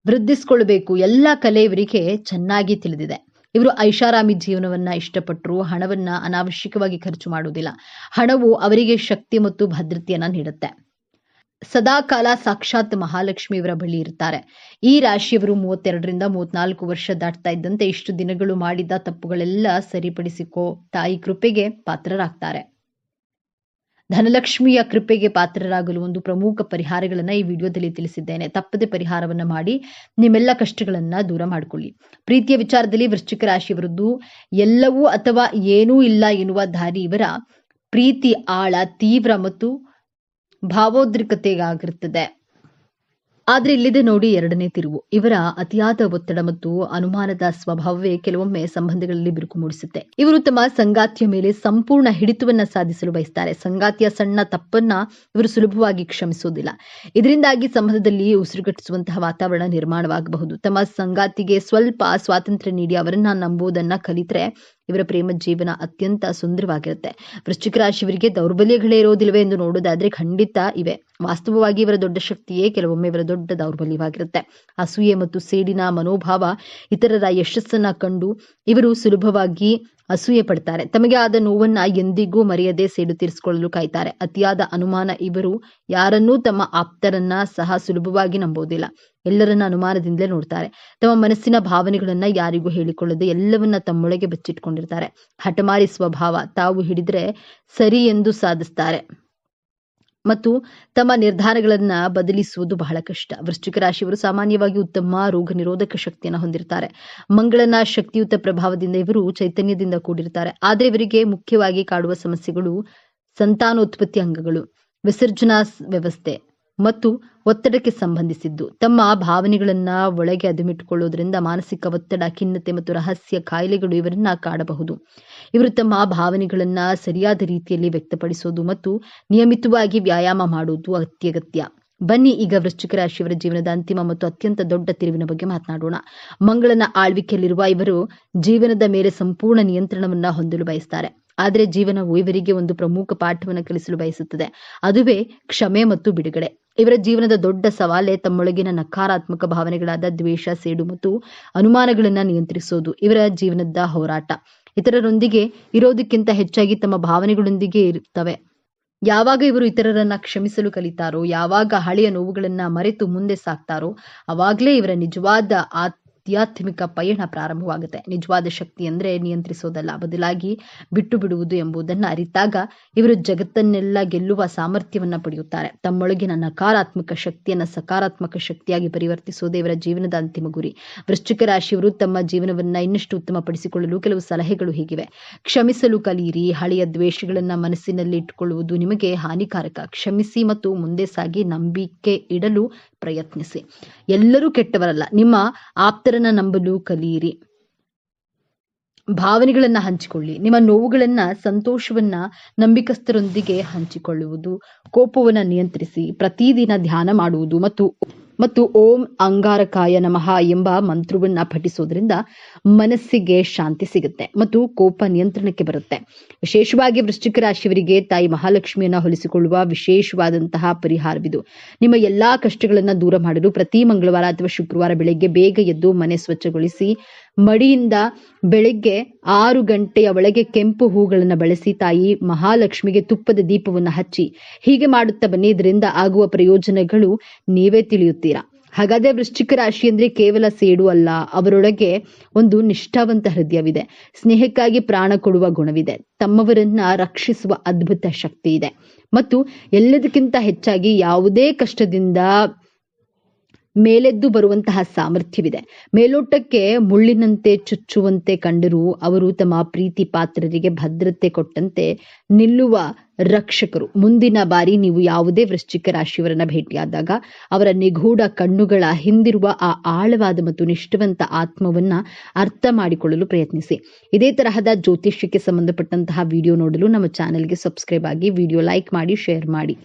ವೃದ್ಧಿಸಿಕೊಳ್ಳಬೇಕು ಎಲ್ಲ ಕಲೆ ಇವರಿಗೆ ಚೆನ್ನಾಗಿ ತಿಳಿದಿದೆ. ಇವರು ಐಷಾರಾಮಿ ಜೀವನವನ್ನ ಇಷ್ಟಪಟ್ಟರು ಹಣವನ್ನ ಅನಾವಶ್ಯಕವಾಗಿ ಖರ್ಚು ಮಾಡುವುದಿಲ್ಲ. ಹಣವು ಅವರಿಗೆ ಶಕ್ತಿ ಮತ್ತು ಭದ್ರತೆಯನ್ನ ನೀಡುತ್ತೆ. ಸದಾಕಾಲ ಸಾಕ್ಷಾತ್ ಮಹಾಲಕ್ಷ್ಮಿ ಇವರ ಬಳಿ ಇರ್ತಾರೆ. ಈ ರಾಶಿಯವರು 32ರಿಂದ 34 ವರ್ಷ ದಾಟ್ತಾ ಇದ್ದಂತೆ ಇಷ್ಟು ದಿನಗಳು ಮಾಡಿದ ತಪ್ಪುಗಳೆಲ್ಲ ಸರಿಪಡಿಸಿಕೋ ತಾಯಿ ಕೃಪೆಗೆ ಪಾತ್ರರಾಗ್ತಾರೆ. ಧನಲಕ್ಷ್ಮಿಯ ಕೃಪೆಗೆ ಪಾತ್ರರಾಗಲು ಒಂದು ಪ್ರಮುಖ ಪರಿಹಾರಗಳನ್ನ ಈ ವಿಡಿಯೋದಲ್ಲಿ ತಿಳಿಸಿದ್ದೇನೆ. ತಪ್ಪದೆ ಪರಿಹಾರವನ್ನ ಮಾಡಿ ನಿಮ್ಮೆಲ್ಲ ಕಷ್ಟಗಳನ್ನ ದೂರ ಮಾಡಿಕೊಳ್ಳಿ. ಪ್ರೀತಿಯ ವಿಚಾರದಲ್ಲಿ ವೃಶ್ಚಿಕ ರಾಶಿಯವರದ್ದು ಎಲ್ಲವೂ ಅಥವಾ ಏನೂ ಇಲ್ಲ ಎನ್ನುವ ದಾರಿ. ಇವರ ಪ್ರೀತಿ ಆಳ, ತೀವ್ರ ಮತ್ತು ಭಾವೋದ್ರಿಕ್ತತೆಯಾಗಿರುತ್ತದೆ. ಆದ್ರೆ ಇಲ್ಲಿದೆ ನೋಡಿ ಎರಡನೇ ತಿರುವು. ಇವರ ಅತಿಯಾದ ಒತ್ತಡ ಮತ್ತು ಅನುಮಾನದ ಸ್ವಭಾವವೇ ಕೆಲವೊಮ್ಮೆ ಸಂಬಂಧಗಳಲ್ಲಿ ಬಿರುಕು ಮೂಡಿಸುತ್ತೆ. ಇವರು ತಮ್ಮ ಸಂಗಾತಿಯ ಮೇಲೆ ಸಂಪೂರ್ಣ ಹಿಡಿತವನ್ನ ಸಾಧಿಸಲು ಬಯಸ್ತಾರೆ. ಸಂಗಾತಿಯ ಸಣ್ಣ ತಪ್ಪನ್ನ ಇವರು ಸುಲಭವಾಗಿ ಕ್ಷಮಿಸುವುದಿಲ್ಲ. ಇದರಿಂದಾಗಿ ಸಂಬಂಧದಲ್ಲಿ ಉಸಿರುಗಟ್ಟಿಸುವಂತಹ ವಾತಾವರಣ ನಿರ್ಮಾಣವಾಗಬಹುದು. ತಮ್ಮ ಸಂಗಾತಿಗೆ ಸ್ವಲ್ಪ ಸ್ವಾತಂತ್ರ್ಯ ನೀಡಿ ಅವರನ್ನ ನಂಬುವುದನ್ನ ಕಲಿತ್ರೆ ಇವರ ಪ್ರೇಮ ಜೀವನ ಅತ್ಯಂತ ಸುಂದರವಾಗಿರುತ್ತೆ. ವೃಶ್ಚಿಕ ರಾಶಿಯವರಿಗೆ ದೌರ್ಬಲ್ಯಗಳೇ ಇರೋದಿಲ್ವೇ ಎಂದು ನೋಡೋದಾದ್ರೆ ಖಂಡಿತ ಇವೆ. ವಾಸ್ತವವಾಗಿ ಇವರ ದೊಡ್ಡ ಶಕ್ತಿಯೇ ಕೆಲವೊಮ್ಮೆ ಇವರ ದೊಡ್ಡ ದೌರ್ಬಲ್ಯವಾಗಿರುತ್ತೆ. ಅಸೂಯೆ ಮತ್ತು ಸೇಡಿನ ಮನೋಭಾವ. ಇತರರ ಯಶಸ್ಸನ್ನ ಕಂಡು ಇವರು ಸುಲಭವಾಗಿ ಅಸೂಯೆ ಪಡ್ತಾರೆ. ತಮಗೆ ಆದ ನೋವನ್ನ ಎಂದಿಗೂ ಮರೆಯದೆ ಸೇಡು ತೀರಿಸಿಕೊಳ್ಳಲು ಕಾಯ್ತಾರೆ. ಅತಿಯಾದ ಅನುಮಾನ. ಇವರು ಯಾರನ್ನೂ ತಮ್ಮ ಆಪ್ತರನ್ನ ಸಹ ಸುಲಭವಾಗಿ ನಂಬೋದಿಲ್ಲ. ಎಲ್ಲರನ್ನ ಅನುಮಾನದಿಂದಲೇ ನೋಡ್ತಾರೆ. ತಮ್ಮ ಮನಸ್ಸಿನ ಭಾವನೆಗಳನ್ನ ಯಾರಿಗೂ ಹೇಳಿಕೊಳ್ಳದೆ ಎಲ್ಲವನ್ನ ತಮ್ಮೊಳಗೆ ಬಚ್ಚಿಟ್ಕೊಂಡಿರ್ತಾರೆ. ಹಠಮಾರಿ ಸ್ವಭಾವ. ತಾವು ಹಿಡಿದ್ರೆ ಸರಿ ಎಂದು ಸಾಧಿಸ್ತಾರೆ ಮತ್ತು ತಮ್ಮ ನಿರ್ಧಾರಗಳನ್ನ ಬದಲಿಸುವುದು ಬಹಳ ಕಷ್ಟ. ವೃಶ್ಚಿಕ ರಾಶಿಯವರು ಸಾಮಾನ್ಯವಾಗಿ ಉತ್ತಮ ರೋಗ ನಿರೋಧಕ ಶಕ್ತಿಯನ್ನು ಹೊಂದಿರ್ತಾರೆ. ಮಂಗಳನ ಶಕ್ತಿಯುತ ಪ್ರಭಾವದಿಂದ ಇವರು ಚೈತನ್ಯದಿಂದ ಕೂಡಿರ್ತಾರೆ. ಆದರೆ ಇವರಿಗೆ ಮುಖ್ಯವಾಗಿ ಕಾಡುವ ಸಮಸ್ಯೆಗಳು ಸಂತಾನೋತ್ಪತ್ತಿ ಅಂಗಗಳು, ವಿಸರ್ಜನಾ ವ್ಯವಸ್ಥೆ ಮತ್ತು ಒತ್ತಡಕ್ಕೆ ಸಂಬಂಧಿಸಿದ್ದು. ತಮ್ಮ ಭಾವನೆಗಳನ್ನ ಒಳಗೆ ಅದುಮಿಟ್ಟುಕೊಳ್ಳುವುದರಿಂದ ಮಾನಸಿಕ ಒತ್ತಡ, ಖಿನ್ನತೆ ಮತ್ತು ರಹಸ್ಯ ಕಾಯಿಲೆಗಳು ಇವರನ್ನ ಕಾಡಬಹುದು. ಇವರು ತಮ್ಮ ಭಾವನೆಗಳನ್ನ ಸರಿಯಾದ ರೀತಿಯಲ್ಲಿ ವ್ಯಕ್ತಪಡಿಸೋದು ಮತ್ತು ನಿಯಮಿತವಾಗಿ ವ್ಯಾಯಾಮ ಮಾಡುವುದು ಅತ್ಯಗತ್ಯ. ಬನ್ನಿ ಈಗ ವೃಶ್ಚಿಕ ರಾಶಿಯವರ ಜೀವನದ ಅಂತಿಮ ಮತ್ತು ಅತ್ಯಂತ ದೊಡ್ಡ ತಿರುವಿನ ಬಗ್ಗೆ ಮಾತನಾಡೋಣ. ಮಂಗಳನ ಆಳ್ವಿಕೆಯಲ್ಲಿರುವ ಇವರು ಜೀವನದ ಮೇಲೆ ಸಂಪೂರ್ಣ ನಿಯಂತ್ರಣವನ್ನ ಹೊಂದಲು ಬಯಸ್ತಾರೆ. ಆದರೆ ಜೀವನವು ಇವರಿಗೆ ಒಂದು ಪ್ರಮುಖ ಪಾಠವನ್ನು ಕಲಿಸಲು ಬಯಸುತ್ತದೆ. ಅದುವೇ ಕ್ಷಮೆ ಮತ್ತು ಬಿಡುಗಡೆ. ಇವರ ಜೀವನದ ದೊಡ್ಡ ಸವಾಲೇ ತಮ್ಮೊಳಗಿನ ನಕಾರಾತ್ಮಕ ಭಾವನೆಗಳಾದ ದ್ವೇಷ, ಸೇಡು ಮತ್ತು ಅನುಮಾನಗಳನ್ನ ನಿಯಂತ್ರಿಸೋದು. ಇವರ ಜೀವನದ ಹೋರಾಟ ಇತರರೊಂದಿಗೆ ಇರೋದಕ್ಕಿಂತ ಹೆಚ್ಚಾಗಿ ತಮ್ಮ ಭಾವನೆಗಳೊಂದಿಗೆ ಇರುತ್ತವೆ. ಯಾವಾಗ ಇವರು ಇತರರನ್ನ ಕ್ಷಮಿಸಲು ಕಲಿತಾರೋ, ಯಾವಾಗ ಹಳೆಯ ನೋವುಗಳನ್ನ ಮರೆತು ಮುಂದೆ ಸಾಕ್ತಾರೋ, ಅವಾಗಲೇ ಇವರ ನಿಜವಾದ ಆಧ್ಯಾತ್ಮಿಕ ಪಯಣ ಪ್ರಾರಂಭವಾಗುತ್ತೆ. ನಿಜವಾದ ಶಕ್ತಿ ಅಂದ್ರೆ ನಿಯಂತ್ರಿಸೋದಲ್ಲ, ಬದಲಾಗಿ ಬಿಟ್ಟು ಬಿಡುವುದು ಎಂಬುದನ್ನ ಅರಿತಾಗ ಇವರು ಜಗತ್ತನ್ನೆಲ್ಲ ಗೆಲ್ಲುವ ಸಾಮರ್ಥ್ಯವನ್ನ ಪಡೆಯುತ್ತಾರೆ. ತಮ್ಮೊಳಗಿನ ನಕಾರಾತ್ಮಕ ಶಕ್ತಿಯನ್ನ ಸಕಾರಾತ್ಮಕ ಶಕ್ತಿಯಾಗಿ ಪರಿವರ್ತಿಸೋದೇ ಇವರ ಜೀವನದ ಅಂತಿಮ ಗುರಿ. ವೃಶ್ಚಿಕ ರಾಶಿಯವರು ತಮ್ಮ ಜೀವನವನ್ನ ಇನ್ನಷ್ಟು ಉತ್ತಮಪಡಿಸಿಕೊಳ್ಳಲು ಕೆಲವು ಸಲಹೆಗಳು ಹೀಗಿವೆ. ಕ್ಷಮಿಸಲು ಕಲಿಯಿರಿ. ಹಳೆಯ ದ್ವೇಷಗಳನ್ನ ಮನಸ್ಸಿನಲ್ಲಿ ಇಟ್ಟುಕೊಳ್ಳುವುದು ನಿಮಗೆ ಹಾನಿಕಾರಕ. ಕ್ಷಮಿಸಿ ಮತ್ತು ಮುಂದೆ ಸಾಗಿ ನಂಬಿಕೆ ಇಡಲು ಪ್ರಯತ್ನಿಸಿ. ಎಲ್ಲರೂ ಕೆಟ್ಟವರಲ್ಲ. ನಿಮ್ಮ ಆಪ್ತರನ್ನ ನಂಬಲು ಕಲಿಯಿರಿ. ಭಾವನೆಗಳನ್ನ ಹಂಚಿಕೊಳ್ಳಿ. ನಿಮ್ಮ ನೋವುಗಳನ್ನ, ಸಂತೋಷವನ್ನ ನಂಬಿಕಸ್ಥರೊಂದಿಗೆ ಹಂಚಿಕೊಳ್ಳುವುದು. ಕೋಪವನ್ನ ನಿಯಂತ್ರಿಸಿ. ಪ್ರತಿದಿನ ಧ್ಯಾನ ಮಾಡುವುದು ಮತ್ತು ಓಂ ಅಂಗಾರಕಾಯ ನಮಃ ಎಂಬ ಮಂತ್ರವನ್ನ ಪಠಿಸೋದ್ರಿಂದ ಮನಸ್ಸಿಗೆ ಶಾಂತಿ ಸಿಗುತ್ತೆ ಮತ್ತು ಕೋಪ ನಿಯಂತ್ರಣಕ್ಕೆ ಬರುತ್ತೆ. ವಿಶೇಷವಾಗಿ ವೃಶ್ಚಿಕ ರಾಶಿಯವರಿಗೆ ತಾಯಿ ಮಹಾಲಕ್ಷ್ಮಿಯನ್ನ ಹೊಲಿಸಿಕೊಳ್ಳುವ ವಿಶೇಷವಾದಂತಹ ಪರಿಹಾರವಿದು. ನಿಮ್ಮ ಎಲ್ಲಾ ಕಷ್ಟಗಳನ್ನ ದೂರ ಮಾಡಲು ಪ್ರತಿ ಮಂಗಳವಾರ ಅಥವಾ ಶುಕ್ರವಾರ ಬೆಳಗ್ಗೆ ಬೇಗ ಎದ್ದು ಮನೆ ಸ್ವಚ್ಛಗೊಳಿಸಿ ಮಡಿಯಿಂದ ಬೆಳಗ್ಗೆ 6 ಗಂಟೆಯ ಒಳಗೆ ಕೆಂಪು ಹೂಗಳನ್ನ ಬಳಸಿ ತಾಯಿ ಮಹಾಲಕ್ಷ್ಮಿಗೆ ತುಪ್ಪದ ದೀಪವನ್ನು ಹಚ್ಚಿ. ಹೀಗೆ ಮಾಡುತ್ತಾ ಬನ್ನಿ. ಇದರಿಂದ ಆಗುವ ಪ್ರಯೋಜನಗಳು ನೀವೇ ತಿಳಿಯುತ್ತೀರಾ. ಹಾಗಾದ್ರೆ ವೃಶ್ಚಿಕ ರಾಶಿ ಅಂದ್ರೆ ಕೇವಲ ಸೇಡು ಅಲ್ಲ, ಅವರೊಳಗೆ ಒಂದು ನಿಷ್ಠಾವಂತ ಹೃದಯವಿದೆ. ಸ್ನೇಹಕ್ಕಾಗಿ ಪ್ರಾಣ ಕೊಡುವ ಗುಣವಿದೆ. ತಮ್ಮವರನ್ನ ರಕ್ಷಿಸುವ ಅದ್ಭುತ ಶಕ್ತಿ ಇದೆ ಮತ್ತು ಎಲ್ಲದಕ್ಕಿಂತ ಹೆಚ್ಚಾಗಿ ಯಾವುದೇ ಕಷ್ಟದಿಂದ ಮೇಲೆದ್ದು ಬರುವಂತಹ ಸಾಮರ್ಥ್ಯವಿದೆ. ಮೇಲೋಟಕ್ಕೆ ಮುಳ್ಳಿನಂತೆ ಚುಚ್ಚುವಂತೆ ಕಂಡರೂ ಅವರು ತಮ್ಮ ಪ್ರೀತಿ ಪಾತ್ರರಿಗೆ ಭದ್ರತೆ ಕೊಟ್ಟಂತೆ ನಿಲ್ಲುವ ರಕ್ಷಕರು. ಮುಂದಿನ ಬಾರಿ ನೀವು ಯಾವುದೇ ವೃಶ್ಚಿಕ ರಾಶಿಯವರನ್ನ ಭೇಟಿಯಾದಾಗ ಅವರ ನಿಗೂಢ ಕಣ್ಣುಗಳ ಹಿಂದಿರುವ ಆ ಆಳವಾದ ಮತ್ತು ನಿಷ್ಠವಂತ ಆತ್ಮವನ್ನ ಅರ್ಥ ಮಾಡಿಕೊಳ್ಳಲು ಪ್ರಯತ್ನಿಸಿ. ಇದೇ ತರಹದ ಜ್ಯೋತಿಷ್ಯಕ್ಕೆ ಸಂಬಂಧಪಟ್ಟಂತಹ ವಿಡಿಯೋ ನೋಡಲು ನಮ್ಮ ಚಾನೆಲ್ಗೆ ಸಬ್ಸ್ಕ್ರೈಬ್ ಆಗಿ, ವಿಡಿಯೋ ಲೈಕ್ ಮಾಡಿ, ಶೇರ್ ಮಾಡಿ.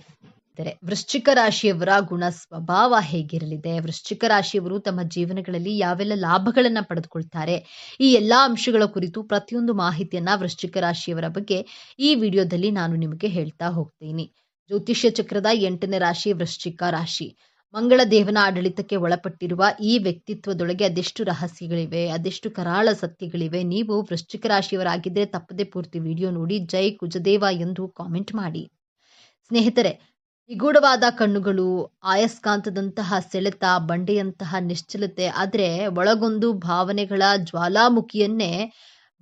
ವೃಶ್ಚಿಕ ರಾಶಿಯವರ ಗುಣ ಸ್ವಭಾವ ಹೇಗಿರಲಿದೆ, ವೃಶ್ಚಿಕ ರಾಶಿಯವರು ತಮ್ಮ ಜೀವನಗಳಲ್ಲಿ ಯಾವೆಲ್ಲ ಲಾಭಗಳನ್ನ ಪಡೆದುಕೊಳ್ತಾರೆ, ಈ ಎಲ್ಲಾ ಅಂಶಗಳ ಕುರಿತು ಪ್ರತಿಯೊಂದು ಮಾಹಿತಿಯನ್ನ ವೃಶ್ಚಿಕ ರಾಶಿಯವರ ಬಗ್ಗೆ ಈ ವಿಡಿಯೋದಲ್ಲಿ ನಾನು ನಿಮಗೆ ಹೇಳ್ತಾ ಹೋಗ್ತೀನಿ. ಜ್ಯೋತಿಷ್ಯ ಚಕ್ರದ 8ನೇ ರಾಶಿ ವೃಶ್ಚಿಕ ರಾಶಿ. ಮಂಗಳ ದೇವನ ಆಡಳಿತಕ್ಕೆ ಒಳಪಟ್ಟಿರುವ ಈ ವ್ಯಕ್ತಿತ್ವದೊಳಗೆ ಅದೆಷ್ಟು ರಹಸ್ಯಗಳಿವೆ, ಅದೆಷ್ಟು ಕರಾಳ ಸತ್ಯಗಳಿವೆ. ನೀವು ವೃಶ್ಚಿಕ ರಾಶಿಯವರಾಗಿದ್ದರೆ ತಪ್ಪದೆ ಪೂರ್ತಿ ವಿಡಿಯೋ ನೋಡಿ ಜೈ ಕುಜದೇವ ಎಂದು ಕಾಮೆಂಟ್ ಮಾಡಿ. ಸ್ನೇಹಿತರೆ, ನಿಗೂಢವಾದ ಕಣ್ಣುಗಳು, ಆಯಸ್ಕಾಂತದಂತಹ ಸೆಳೆತ, ಬಂಡೆಯಂತಹ ನಿಶ್ಚಲತೆ, ಆದ್ರೆ ಒಳಗೊಂದು ಭಾವನೆಗಳ ಜ್ವಾಲಾಮುಖಿಯನ್ನೇ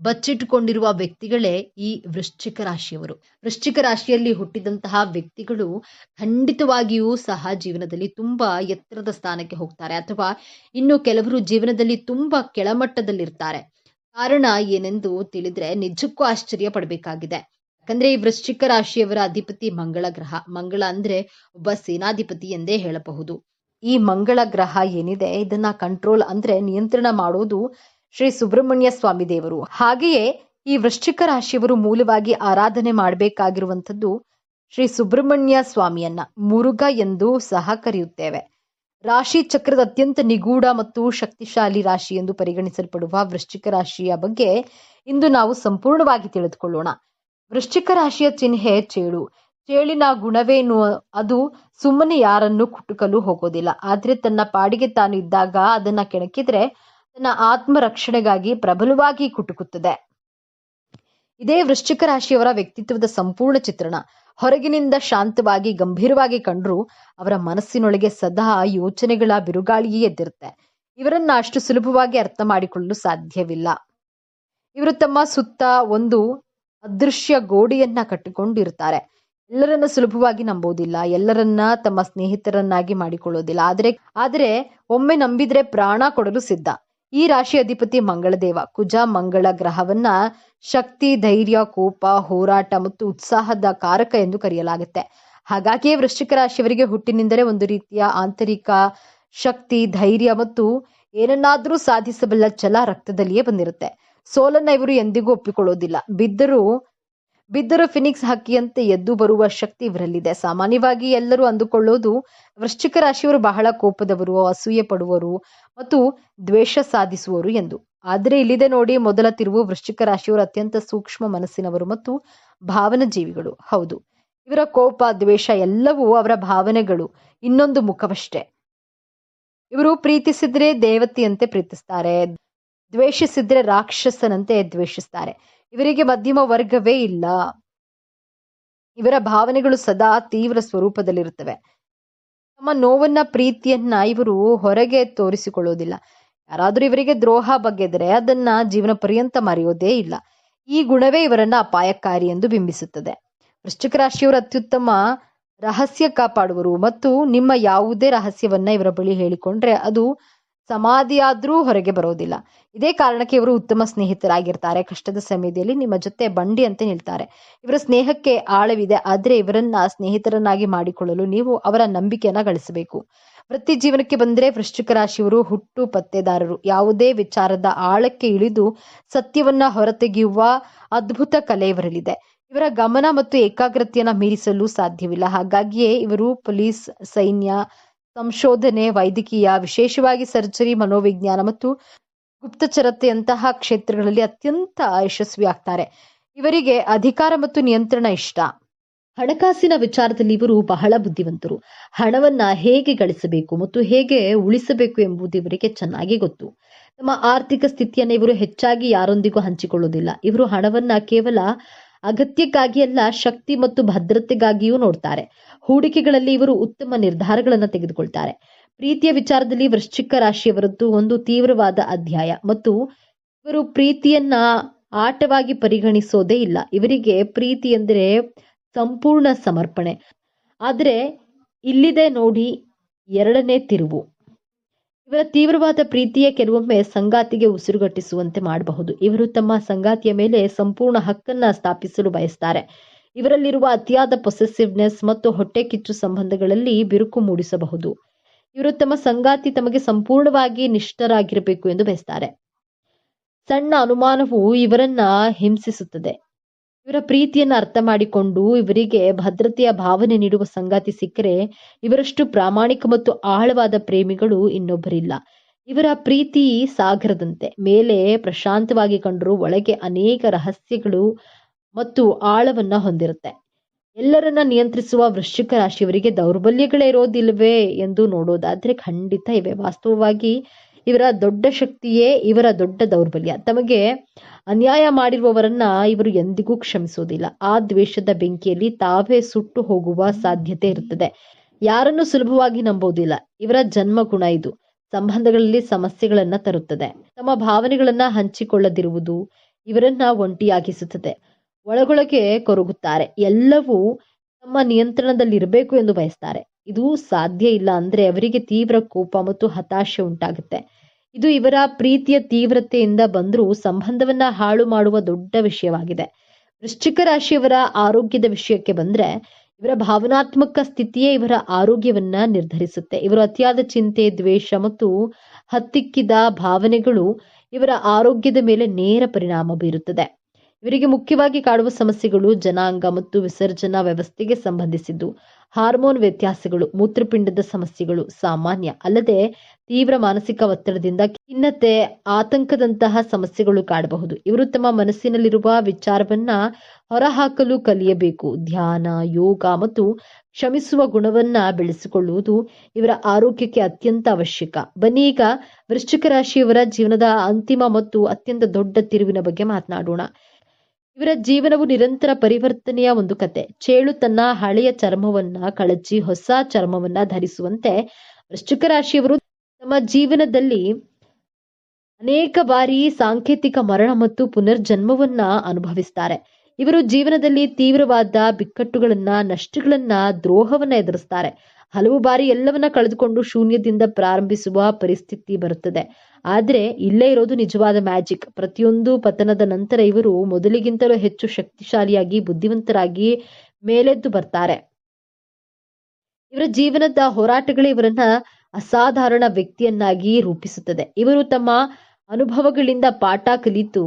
ಬಚ್ಚಿಟ್ಟುಕೊಂಡಿರುವ ವ್ಯಕ್ತಿಗಳೇ ಈ ವೃಶ್ಚಿಕ ರಾಶಿಯವರು. ವೃಶ್ಚಿಕ ರಾಶಿಯಲ್ಲಿ ಹುಟ್ಟಿದಂತಹ ವ್ಯಕ್ತಿಗಳು ಖಂಡಿತವಾಗಿಯೂ ಸಹ ಜೀವನದಲ್ಲಿ ತುಂಬಾ ಎತ್ತರದ ಸ್ಥಾನಕ್ಕೆ ಹೋಗ್ತಾರೆ, ಅಥವಾ ಇನ್ನು ಕೆಲವರು ಜೀವನದಲ್ಲಿ ತುಂಬಾ ಕೆಳಮಟ್ಟದಲ್ಲಿರ್ತಾರೆ. ಕಾರಣ ಏನೆಂದು ತಿಳಿದ್ರೆ ನಿಜಕ್ಕೂ ಆಶ್ಚರ್ಯ ಪಡಬೇಕಾಗಿದೆ. ಯಾಕಂದ್ರೆ ಈ ವೃಶ್ಚಿಕ ರಾಶಿಯವರ ಅಧಿಪತಿ ಮಂಗಳ ಗ್ರಹ. ಮಂಗಳ ಅಂದ್ರೆ ಒಬ್ಬ ಸೇನಾಧಿಪತಿ ಎಂದೇ ಹೇಳಬಹುದು. ಈ ಮಂಗಳ ಗ್ರಹ ಏನಿದೆ ಇದನ್ನ ಕಂಟ್ರೋಲ್ ಅಂದ್ರೆ ನಿಯಂತ್ರಣ ಮಾಡೋದು ಶ್ರೀ ಸುಬ್ರಹ್ಮಣ್ಯ ಸ್ವಾಮಿ ದೇವರು. ಹಾಗೆಯೇ ಈ ವೃಶ್ಚಿಕ ರಾಶಿಯವರು ಮೂಲವಾಗಿ ಆರಾಧನೆ ಮಾಡಬೇಕಾಗಿರುವಂತದ್ದು ಶ್ರೀ ಸುಬ್ರಹ್ಮಣ್ಯ ಸ್ವಾಮಿಯನ್ನ ಮುರುಘ ಎಂದು ಸಹ ಕರೆಯುತ್ತೇವೆ. ರಾಶಿ ಚಕ್ರದ ಅತ್ಯಂತ ನಿಗೂಢ ಮತ್ತು ಶಕ್ತಿಶಾಲಿ ರಾಶಿ ಎಂದು ಪರಿಗಣಿಸಲ್ಪಡುವ ವೃಶ್ಚಿಕ ರಾಶಿಯ ಬಗ್ಗೆ ಇಂದು ನಾವು ಸಂಪೂರ್ಣವಾಗಿ ತಿಳಿದುಕೊಳ್ಳೋಣ. ವೃಶ್ಚಿಕ ರಾಶಿಯ ಚಿಹ್ನೆ ಚೇಳು. ಚೇಳಿನ ಗುಣವೇನು? ಅದು ಸುಮ್ಮನೆ ಯಾರನ್ನು ಕುಟುಕಲು ಹೋಗೋದಿಲ್ಲ. ಆದ್ರೆ ತನ್ನ ಪಾಡಿಗೆ ತಾನು ಇದ್ದಾಗ ಅದನ್ನ ಕೆಣಕಿದ್ರೆ ತನ್ನ ಆತ್ಮ ರಕ್ಷಣೆಗಾಗಿ ಪ್ರಬಲವಾಗಿ ಕುಟುಕುತ್ತದೆ. ಇದೇ ವೃಶ್ಚಿಕ ರಾಶಿಯವರ ವ್ಯಕ್ತಿತ್ವದ ಸಂಪೂರ್ಣ ಚಿತ್ರಣ. ಹೊರಗಿನಿಂದ ಶಾಂತವಾಗಿ ಗಂಭೀರವಾಗಿ ಕಂಡ್ರು ಅವರ ಮನಸ್ಸಿನೊಳಗೆ ಸದಾ ಯೋಚನೆಗಳ ಬಿರುಗಾಳಿಯೇ ಎದ್ದಿರುತ್ತೆ. ಇವರನ್ನ ಅಷ್ಟು ಸುಲಭವಾಗಿ ಅರ್ಥ ಮಾಡಿಕೊಳ್ಳಲು ಸಾಧ್ಯವಿಲ್ಲ. ಇವರು ತಮ್ಮ ಸುತ್ತ ಒಂದು ಅದೃಶ್ಯ ಗೋಡೆಯನ್ನ ಕಟ್ಟಿಕೊಂಡಿರ್ತಾರೆ. ಎಲ್ಲರನ್ನ ಸುಲಭವಾಗಿ ನಂಬೋದಿಲ್ಲ, ಎಲ್ಲರನ್ನ ತಮ್ಮ ಸ್ನೇಹಿತರನ್ನಾಗಿ ಮಾಡಿಕೊಳ್ಳೋದಿಲ್ಲ. ಆದರೆ ಒಮ್ಮೆ ನಂಬಿದ್ರೆ ಪ್ರಾಣ ಕೊಡಲು ಸಿದ್ಧ. ಈ ರಾಶಿ ಅಧಿಪತಿ ಮಂಗಳದೇವ. ಕುಜ ಮಂಗಳ ಗ್ರಹವನ್ನ ಶಕ್ತಿ, ಧೈರ್ಯ, ಕೋಪ, ಹೋರಾಟ ಮತ್ತು ಉತ್ಸಾಹದ ಕಾರಕ ಎಂದು ಕರೆಯಲಾಗುತ್ತೆ. ಹಾಗಾಗಿಯೇ ವೃಶ್ಚಿಕ ರಾಶಿಯವರಿಗೆ ಹುಟ್ಟಿನಿಂದಲೇ ಒಂದು ರೀತಿಯ ಆಂತರಿಕ ಶಕ್ತಿ, ಧೈರ್ಯ ಮತ್ತು ಏನನ್ನಾದ್ರೂ ಸಾಧಿಸಬಲ್ಲ ಛಲ ರಕ್ತದಲ್ಲಿಯೇ ಬಂದಿರುತ್ತೆ. ಸೋಲನ್ನ ಇವರು ಎಂದಿಗೂ ಒಪ್ಪಿಕೊಳ್ಳೋದಿಲ್ಲ. ಬಿದ್ದರೂ ಫಿನಿಕ್ಸ್ ಹಕ್ಕಿಯಂತೆ ಎದ್ದು ಬರುವ ಶಕ್ತಿ ಇವರಲ್ಲಿದೆ. ಸಾಮಾನ್ಯವಾಗಿ ಎಲ್ಲರೂ ಅಂದುಕೊಳ್ಳೋದು ವೃಶ್ಚಿಕ ರಾಶಿಯವರು ಬಹಳ ಕೋಪದವರು, ಅಸೂಯೆ ಪಡುವರು ಮತ್ತು ದ್ವೇಷ ಸಾಧಿಸುವರು ಎಂದು. ಆದರೆ ಇಲ್ಲಿದೆ ನೋಡಿ ಮೊದಲ ತಿರುವು. ವೃಶ್ಚಿಕ ರಾಶಿಯವರು ಅತ್ಯಂತ ಸೂಕ್ಷ್ಮ ಮನಸ್ಸಿನವರು ಮತ್ತು ಭಾವನ ಜೀವಿಗಳು. ಹೌದು, ಇವರ ಕೋಪ, ದ್ವೇಷ ಎಲ್ಲವೂ ಅವರ ಭಾವನೆಗಳು ಇನ್ನೊಂದು ಮುಖವಷ್ಟೇ. ಇವರು ಪ್ರೀತಿಸಿದ್ರೆ ದೇವತೆಯಂತೆ ಪ್ರೀತಿಸ್ತಾರೆ, ದ್ವೇಷಿಸಿದ್ರೆ ರಾಕ್ಷಸನಂತೆ ದ್ವೇಷಿಸ್ತಾರೆ. ಇವರಿಗೆ ಮಧ್ಯಮ ವರ್ಗವೇ ಇಲ್ಲ. ಇವರ ಭಾವನೆಗಳು ಸದಾ ತೀವ್ರ ಸ್ವರೂಪದಲ್ಲಿರುತ್ತವೆ. ತಮ್ಮ ನೋವನ್ನ, ಪ್ರೀತಿಯನ್ನ ಇವರು ಹೊರಗೆ ತೋರಿಸಿಕೊಳ್ಳೋದಿಲ್ಲ. ಯಾರಾದ್ರೂ ಇವರಿಗೆ ದ್ರೋಹ ಬಗೆದರೆ ಅದನ್ನ ಜೀವನ ಪರ್ಯಂತ ಮರೆಯೋದೇ ಇಲ್ಲ. ಈ ಗುಣವೇ ಇವರನ್ನ ಅಪಾಯಕಾರಿ ಎಂದು ಬಿಂಬಿಸುತ್ತದೆ. ವೃಶ್ಚಿಕ ರಾಶಿಯವರು ಅತ್ಯುತ್ತಮ ರಹಸ್ಯ ಕಾಪಾಡುವರು ಮತ್ತು ನಿಮ್ಮ ಯಾವುದೇ ರಹಸ್ಯವನ್ನ ಇವರ ಬಳಿ ಹೇಳಿಕೊಂಡ್ರೆ ಅದು ಸಮಾಧಿಯಾದ್ರೂ ಹೊರಗೆ ಬರೋದಿಲ್ಲ. ಇದೇ ಕಾರಣಕ್ಕೆ ಇವರು ಉತ್ತಮ ಸ್ನೇಹಿತರಾಗಿರ್ತಾರೆ. ಕಷ್ಟದ ಸಮಯದಲ್ಲಿ ನಿಮ್ಮ ಜೊತೆ ಬಂಡಿ ಅಂತ ನಿಲ್ತಾರೆ. ಇವರ ಸ್ನೇಹಕ್ಕೆ ಆಳವಿದೆ, ಆದ್ರೆ ಇವರನ್ನ ಸ್ನೇಹಿತರನ್ನಾಗಿ ಮಾಡಿಕೊಳ್ಳಲು ನೀವು ಅವರ ನಂಬಿಕೆಯನ್ನ ಗಳಿಸಬೇಕು. ವೃತ್ತಿ ಜೀವನಕ್ಕೆ ಬಂದ್ರೆ ವೃಶ್ಚಿಕ ರಾಶಿಯವರು ಹುಟ್ಟು ಪತ್ತೆದಾರರು. ಯಾವುದೇ ವಿಚಾರದ ಆಳಕ್ಕೆ ಇಳಿದು ಸತ್ಯವನ್ನ ಹೊರತೆಗೆಯುವ ಅದ್ಭುತ ಕಲೆ ಇವರಲ್ಲಿದೆ. ಇವರ ಗಮನ ಮತ್ತು ಏಕಾಗ್ರತೆಯನ್ನ ಮೀರಿಸಲು ಸಾಧ್ಯವಿಲ್ಲ. ಹಾಗಾಗಿಯೇ ಇವರು ಪೊಲೀಸ್, ಸೈನ್ಯ, ಸಂಶೋಧನೆ, ವೈದ್ಯಕೀಯ, ವಿಶೇಷವಾಗಿ ಸರ್ಜರಿ, ಮನೋವಿಜ್ಞಾನ ಮತ್ತು ಗುಪ್ತಚರತೆಯಂತಹ ಕ್ಷೇತ್ರಗಳಲ್ಲಿ ಅತ್ಯಂತ ಯಶಸ್ವಿ ಆಗ್ತಾರೆ. ಇವರಿಗೆ ಅಧಿಕಾರ ಮತ್ತು ನಿಯಂತ್ರಣ ಇಷ್ಟ. ಹಣಕಾಸಿನ ವಿಚಾರದಲ್ಲಿ ಇವರು ಬಹಳ ಬುದ್ಧಿವಂತರು. ಹಣವನ್ನ ಹೇಗೆ ಗಳಿಸಬೇಕು ಮತ್ತು ಹೇಗೆ ಉಳಿಸಬೇಕು ಎಂಬುದು ಇವರಿಗೆ ಚೆನ್ನಾಗಿ ಗೊತ್ತು. ತಮ್ಮ ಆರ್ಥಿಕ ಸ್ಥಿತಿಯನ್ನು ಇವರು ಹೆಚ್ಚಾಗಿ ಯಾರೊಂದಿಗೂ ಹಂಚಿಕೊಳ್ಳುವುದಿಲ್ಲ. ಇವರು ಹಣವನ್ನ ಕೇವಲ ಅಗತ್ಯಕ್ಕಾಗಿ ಅಲ್ಲ, ಶಕ್ತಿ ಮತ್ತು ಭದ್ರತೆಗಾಗಿಯೂ ನೋಡ್ತಾರೆ. ಹೂಡಿಕೆಗಳಲ್ಲಿ ಇವರು ಉತ್ತಮ ನಿರ್ಧಾರಗಳನ್ನು ತೆಗೆದುಕೊಳ್ತಾರೆ. ಪ್ರೀತಿಯ ವಿಚಾರದಲ್ಲಿ ವೃಶ್ಚಿಕ ರಾಶಿಯವರದ್ದು ಒಂದು ತೀವ್ರವಾದ ಅಧ್ಯಾಯ ಮತ್ತು ಇವರು ಪ್ರೀತಿಯನ್ನ ಆಟವಾಗಿ ಪರಿಗಣಿಸೋದೇ ಇಲ್ಲ. ಇವರಿಗೆ ಪ್ರೀತಿ ಎಂದರೆ ಸಂಪೂರ್ಣ ಸಮರ್ಪಣೆ. ಆದರೆ ಇಲ್ಲಿದೆ ನೋಡಿ ಎರಡನೇ ತಿರುವು. ಇವರ ತೀವ್ರವಾದ ಪ್ರೀತಿಯ ಕೆಲವೊಮ್ಮೆ ಸಂಗಾತಿಗೆ ಉಸಿರುಗಟ್ಟಿಸುವಂತೆ ಮಾಡಬಹುದು. ಇವರು ತಮ್ಮ ಸಂಗಾತಿಯ ಮೇಲೆ ಸಂಪೂರ್ಣ ಹಕ್ಕನ್ನ ಸ್ಥಾಪಿಸಲು ಬಯಸ್ತಾರೆ. ಇವರಲ್ಲಿರುವ ಅತಿಯಾದ ಪೊಸೆಸಿವ್ನೆಸ್ ಮತ್ತು ಹೊಟ್ಟೆ ಕಿಚ್ಚು ಸಂಬಂಧಗಳಲ್ಲಿ ಬಿರುಕು ಮೂಡಿಸಬಹುದು. ಇವರು ತಮ್ಮ ಸಂಗಾತಿ ತಮಗೆ ಸಂಪೂರ್ಣವಾಗಿ ನಿಷ್ಠರಾಗಿರಬೇಕು ಎಂದು ಬಯಸ್ತಾರೆ. ಸಣ್ಣ ಅನುಮಾನವು ಇವರನ್ನ ಹಿಂಸಿಸುತ್ತದೆ. ಇವರ ಪ್ರೀತಿಯನ್ನು ಅರ್ಥ ಮಾಡಿಕೊಂಡು ಇವರಿಗೆ ಭದ್ರತೆಯ ಭಾವನೆ ನೀಡುವ ಸಂಗಾತಿ ಸಿಕ್ಕರೆ ಇವರಷ್ಟು ಪ್ರಾಮಾಣಿಕ ಮತ್ತು ಆಳವಾದ ಪ್ರೇಮಿಗಳು ಇನ್ನೊಬ್ಬರಿಲ್ಲ. ಇವರ ಪ್ರೀತಿ ಸಾಗರದಂತೆ. ಮೇಲೆ ಪ್ರಶಾಂತವಾಗಿ ಕಂಡರೂ ಒಳಗೆ ಅನೇಕ ರಹಸ್ಯಗಳು ಮತ್ತು ಆಳವನ್ನ ಹೊಂದಿರುತ್ತೆ. ಎಲ್ಲರನ್ನ ನಿಯಂತ್ರಿಸುವ ವೃಶ್ಚಿಕ ರಾಶಿಯವರಿಗೆ ದೌರ್ಬಲ್ಯಗಳೇ ಇರೋದಿಲ್ವೇ ಎಂದು ನೋಡೋದಾದ್ರೆ ಖಂಡಿತ ಇವೆ. ವಾಸ್ತವವಾಗಿ ಇವರ ದೊಡ್ಡ ಶಕ್ತಿಯೇ ಇವರ ದೊಡ್ಡ ದೌರ್ಬಲ್ಯ. ತಮಗೆ ಅನ್ಯಾಯ ಮಾಡಿರುವವರನ್ನ ಇವರು ಎಂದಿಗೂ ಕ್ಷಮಿಸೋದಿಲ್ಲ. ಆ ದ್ವೇಷದ ಬೆಂಕಿಯಲ್ಲಿ ತಾವೇ ಸುಟ್ಟು ಹೋಗುವ ಸಾಧ್ಯತೆ ಇರುತ್ತದೆ. ಯಾರನ್ನು ಸುಲಭವಾಗಿ ನಂಬೋದಿಲ್ಲ. ಇವರ ಜನ್ಮ ಗುಣ ಇದು. ಸಂಬಂಧಗಳಲ್ಲಿ ಸಮಸ್ಯೆಗಳನ್ನ ತರುತ್ತದೆ. ತಮ್ಮ ಭಾವನೆಗಳನ್ನ ಹಂಚಿಕೊಳ್ಳದಿರುವುದು ಇವರನ್ನ ಒಂಟಿಯಾಗಿಸುತ್ತದೆ. ಒಳಗೊಳಗೆ ಕೊರಗುತ್ತಾರೆ. ಎಲ್ಲವೂ ತಮ್ಮ ನಿಯಂತ್ರಣದಲ್ಲಿರಬೇಕು ಎಂದು ಬಯಸ್ತಾರೆ. ಇದು ಸಾಧ್ಯ ಇಲ್ಲ ಅಂದ್ರೆ ಅವರಿಗೆ ತೀವ್ರ ಕೋಪ ಮತ್ತು ಹತಾಶೆ ಉಂಟಾಗುತ್ತೆ. ಇದು ಇವರ ಪ್ರೀತಿಯ ತೀವ್ರತೆಯಿಂದ ಬಂದರೂ ಸಂಬಂಧವನ್ನ ಹಾಳು ಮಾಡುವ ದೊಡ್ಡ ವಿಷಯವಾಗಿದೆ. ವೃಶ್ಚಿಕ ರಾಶಿಯವರ ಆರೋಗ್ಯದ ವಿಷಯಕ್ಕೆ ಬಂದ್ರೆ ಇವರ ಭಾವನಾತ್ಮಕ ಸ್ಥಿತಿಯೇ ಇವರ ಆರೋಗ್ಯವನ್ನ ನಿರ್ಧರಿಸುತ್ತೆ. ಇವರು ಅತಿಯಾದ ಚಿಂತೆ, ದ್ವೇಷ ಮತ್ತು ಹತ್ತಿಕ್ಕಿದ ಭಾವನೆಗಳು ಇವರ ಆರೋಗ್ಯದ ಮೇಲೆ ನೇರ ಪರಿಣಾಮ ಬೀರುತ್ತದೆ. ಇವರಿಗೆ ಮುಖ್ಯವಾಗಿ ಕಾಡುವ ಸಮಸ್ಯೆಗಳು ಜನಾಂಗ ಮತ್ತು ವಿಸರ್ಜನಾ ವ್ಯವಸ್ಥೆಗೆ ಸಂಬಂಧಿಸಿದ್ದು. ಹಾರ್ಮೋನ್ ವ್ಯತ್ಯಾಸಗಳು, ಮೂತ್ರಪಿಂಡದ ಸಮಸ್ಯೆಗಳು ಸಾಮಾನ್ಯ. ಅಲ್ಲದೆ ತೀವ್ರ ಮಾನಸಿಕ ಒತ್ತಡದಿಂದ ಖಿನ್ನತೆ, ಆತಂಕದಂತಹ ಸಮಸ್ಯೆಗಳು ಕಾಡಬಹುದು. ಇವರು ತಮ್ಮ ಮನಸ್ಸಿನಲ್ಲಿರುವ ವಿಚಾರವನ್ನ ಹೊರಹಾಕಲು ಕಲಿಯಬೇಕು. ಧ್ಯಾನ, ಯೋಗ ಮತ್ತು ಕ್ಷಮಿಸುವ ಗುಣವನ್ನ ಬೆಳೆಸಿಕೊಳ್ಳುವುದು ಇವರ ಆರೋಗ್ಯಕ್ಕೆ ಅತ್ಯಂತ ಅವಶ್ಯಕ. ಬನ್ನಿ ಈಗ ವೃಶ್ಚಿಕ ರಾಶಿಯವರ ಜೀವನದ ಅಂತಿಮ ಮತ್ತು ಅತ್ಯಂತ ದೊಡ್ಡ ತಿರುವಿನ ಬಗ್ಗೆ ಮಾತನಾಡೋಣ. ಇವರ ಜೀವನವು ನಿರಂತರ ಪರಿವರ್ತನೆಯ ಒಂದು ಕತೆ. ಚೇಳು ತನ್ನ ಹಳೆಯ ಚರ್ಮವನ್ನ ಕಳಚಿ ಹೊಸ ಚರ್ಮವನ್ನ ಧರಿಸುವಂತೆ ವೃಶ್ಚಿಕ ರಾಶಿಯವರು ತಮ್ಮ ಜೀವನದಲ್ಲಿ ಅನೇಕ ಬಾರಿ ಸಾಂಕೇತಿಕ ಮರಣ ಮತ್ತು ಪುನರ್ಜನ್ಮವನ್ನ ಅನುಭವಿಸ್ತಾರೆ. ಇವರು ಜೀವನದಲ್ಲಿ ತೀವ್ರವಾದ ಬಿಕ್ಕಟ್ಟುಗಳನ್ನ, ನಷ್ಟಗಳನ್ನ, ದ್ರೋಹವನ್ನ ಎದುರಿಸ್ತಾರೆ. ಹಲವು ಬಾರಿ ಎಲ್ಲವನ್ನ ಕಳೆದುಕೊಂಡು ಶೂನ್ಯದಿಂದ ಪ್ರಾರಂಭಿಸುವ ಪರಿಸ್ಥಿತಿ ಬರುತ್ತದೆ. ಆದ್ರೆ ಇಲ್ಲೇ ಇರೋದು ನಿಜವಾದ ಮ್ಯಾಜಿಕ್. ಪ್ರತಿಯೊಂದು ಪತನದ ನಂತರ ಇವರು ಮೊದಲಿಗಿಂತಲೂ ಹೆಚ್ಚು ಶಕ್ತಿಶಾಲಿಯಾಗಿ, ಬುದ್ಧಿವಂತರಾಗಿ ಮೇಲೆದ್ದು ಬರ್ತಾರೆ. ಇವರ ಜೀವನದ ಹೋರಾಟಗಳೇ ಇವರನ್ನ ಅಸಾಧಾರಣ ವ್ಯಕ್ತಿಯನ್ನಾಗಿ ರೂಪಿಸುತ್ತದೆ. ಇವರು ತಮ್ಮ ಅನುಭವಗಳಿಂದ ಪಾಠ ಕಲಿತು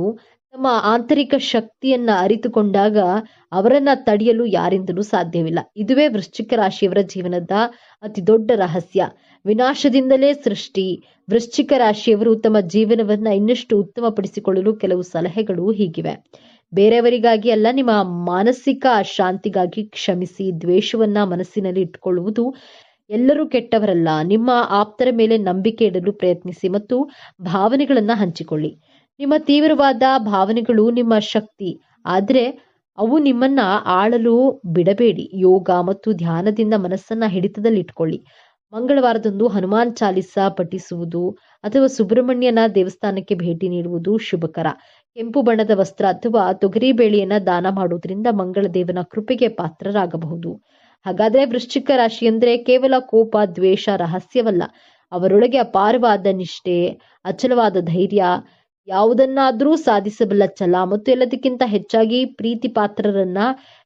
ತಮ್ಮ ಆಂತರಿಕ ಶಕ್ತಿಯನ್ನ ಅರಿತುಕೊಂಡಾಗ ಅವರನ್ನ ತಡೆಯಲು ಯಾರಿಂದಲೂ ಸಾಧ್ಯವಿಲ್ಲ. ಇದುವೇ ವೃಶ್ಚಿಕ ರಾಶಿಯವರ ಜೀವನದ ಅತಿ ದೊಡ್ಡ ರಹಸ್ಯ. ವಿನಾಶದಿಂದಲೇ ಸೃಷ್ಟಿ. ವೃಶ್ಚಿಕ ರಾಶಿಯವರು ತಮ್ಮ ಜೀವನವನ್ನ ಇನ್ನಷ್ಟು ಉತ್ತಮಪಡಿಸಿಕೊಳ್ಳಲು ಕೆಲವು ಸಲಹೆಗಳು ಹೀಗಿವೆ. ಬೇರೆಯವರಿಗಾಗಿ ಅಲ್ಲ, ನಿಮ್ಮ ಮಾನಸಿಕ ಶಾಂತಿಗಾಗಿ ಕ್ಷಮಿಸಿ. ದ್ವೇಷವನ್ನ ಮನಸ್ಸಿನಲ್ಲಿ ಇಟ್ಟುಕೊಳ್ಳುವುದು. ಎಲ್ಲರೂ ಕೆಟ್ಟವರಲ್ಲ. ನಿಮ್ಮ ಆಪ್ತರ ಮೇಲೆ ನಂಬಿಕೆ ಇಡಲು ಪ್ರಯತ್ನಿಸಿ ಮತ್ತು ಭಾವನೆಗಳನ್ನ ಹಂಚಿಕೊಳ್ಳಿ. ನಿಮ್ಮ ತೀವ್ರವಾದ ಭಾವನೆಗಳು ನಿಮ್ಮ ಶಕ್ತಿ, ಆದ್ರೆ ಅವು ನಿಮ್ಮನ್ನ ಆಳಲು ಬಿಡಬೇಡಿ. ಯೋಗ ಮತ್ತು ಧ್ಯಾನದಿಂದ ಮನಸ್ಸನ್ನ ಹಿಡಿತದಲ್ಲಿಟ್ಕೊಳ್ಳಿ. ಮಂಗಳವಾರದಂದು ಹನುಮಾನ್ ಚಾಲಿಸ ಪಠಿಸುವುದು ಅಥವಾ ಸುಬ್ರಹ್ಮಣ್ಯನ ದೇವಸ್ಥಾನಕ್ಕೆ ಭೇಟಿ ನೀಡುವುದು ಶುಭಕರ. ಕೆಂಪು ಬಣ್ಣದ ವಸ್ತ್ರ ಅಥವಾ ತೊಗರಿ ಬೇಳೆಯನ್ನ ದಾನ ಮಾಡುವುದರಿಂದ ಮಂಗಳ ದೇವನ ಕೃಪೆಗೆ ಪಾತ್ರರಾಗಬಹುದು. ಹಾಗಾದ್ರೆ ವೃಶ್ಚಿಕ ರಾಶಿ ಅಂದ್ರೆ ಕೇವಲ ಕೋಪ, ದ್ವೇಷ, ರಹಸ್ಯವಲ್ಲ. ಅವರೊಳಗೆ ಅಪಾರವಾದ ನಿಷ್ಠೆ, ಅಚಲವಾದ ಧೈರ್ಯ, ಯಾವುದನ್ನಾದ್ರೂ ಸಾಧಿಸಬಲ್ಲ ಛಲ ಮತ್ತು ಎಲ್ಲದಕ್ಕಿಂತ ಹೆಚ್ಚಾಗಿ ಪ್ರೀತಿ ಪಾತ್ರರನ್ನ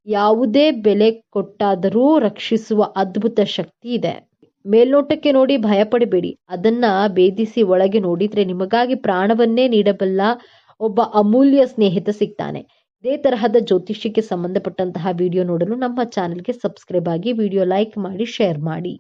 ಯಾವುದೇ ಬೆಲೆ ಕೊಟ್ಟಾದರೂ ರಕ್ಷಿಸುವ ಅದ್ಭುತ ಶಕ್ತಿ ಇದೆ. ಮೇಲ್ನೋಟಕ್ಕೆ ನೋಡಿ ಭಯಪಡಬೇಡಿ. ಅದನ್ನ ಭೇದಿಸಿ ಒಳಗೆ ನೋಡಿದ್ರೆ ನಿಮಗಾಗಿ ಪ್ರಾಣವನ್ನೇ ನೀಡಬಲ್ಲ ಒಬ್ಬ ಅಮೂಲ್ಯ ಸ್ನೇಹಿತ ಸಿಗ್ತಾನೆ. ಇದೇ ತರಹದ ಜ್ಯೋತಿಷ್ಯಕ್ಕೆ ಸಂಬಂಧಪಟ್ಟಂತಹ ವಿಡಿಯೋ ನೋಡಲು ನಮ್ಮ ಚಾನೆಲ್ಗೆ ಸಬ್ಸ್ಕ್ರೈಬ್ ಆಗಿ, ವಿಡಿಯೋ ಲೈಕ್ ಮಾಡಿ, ಶೇರ್ ಮಾಡಿ.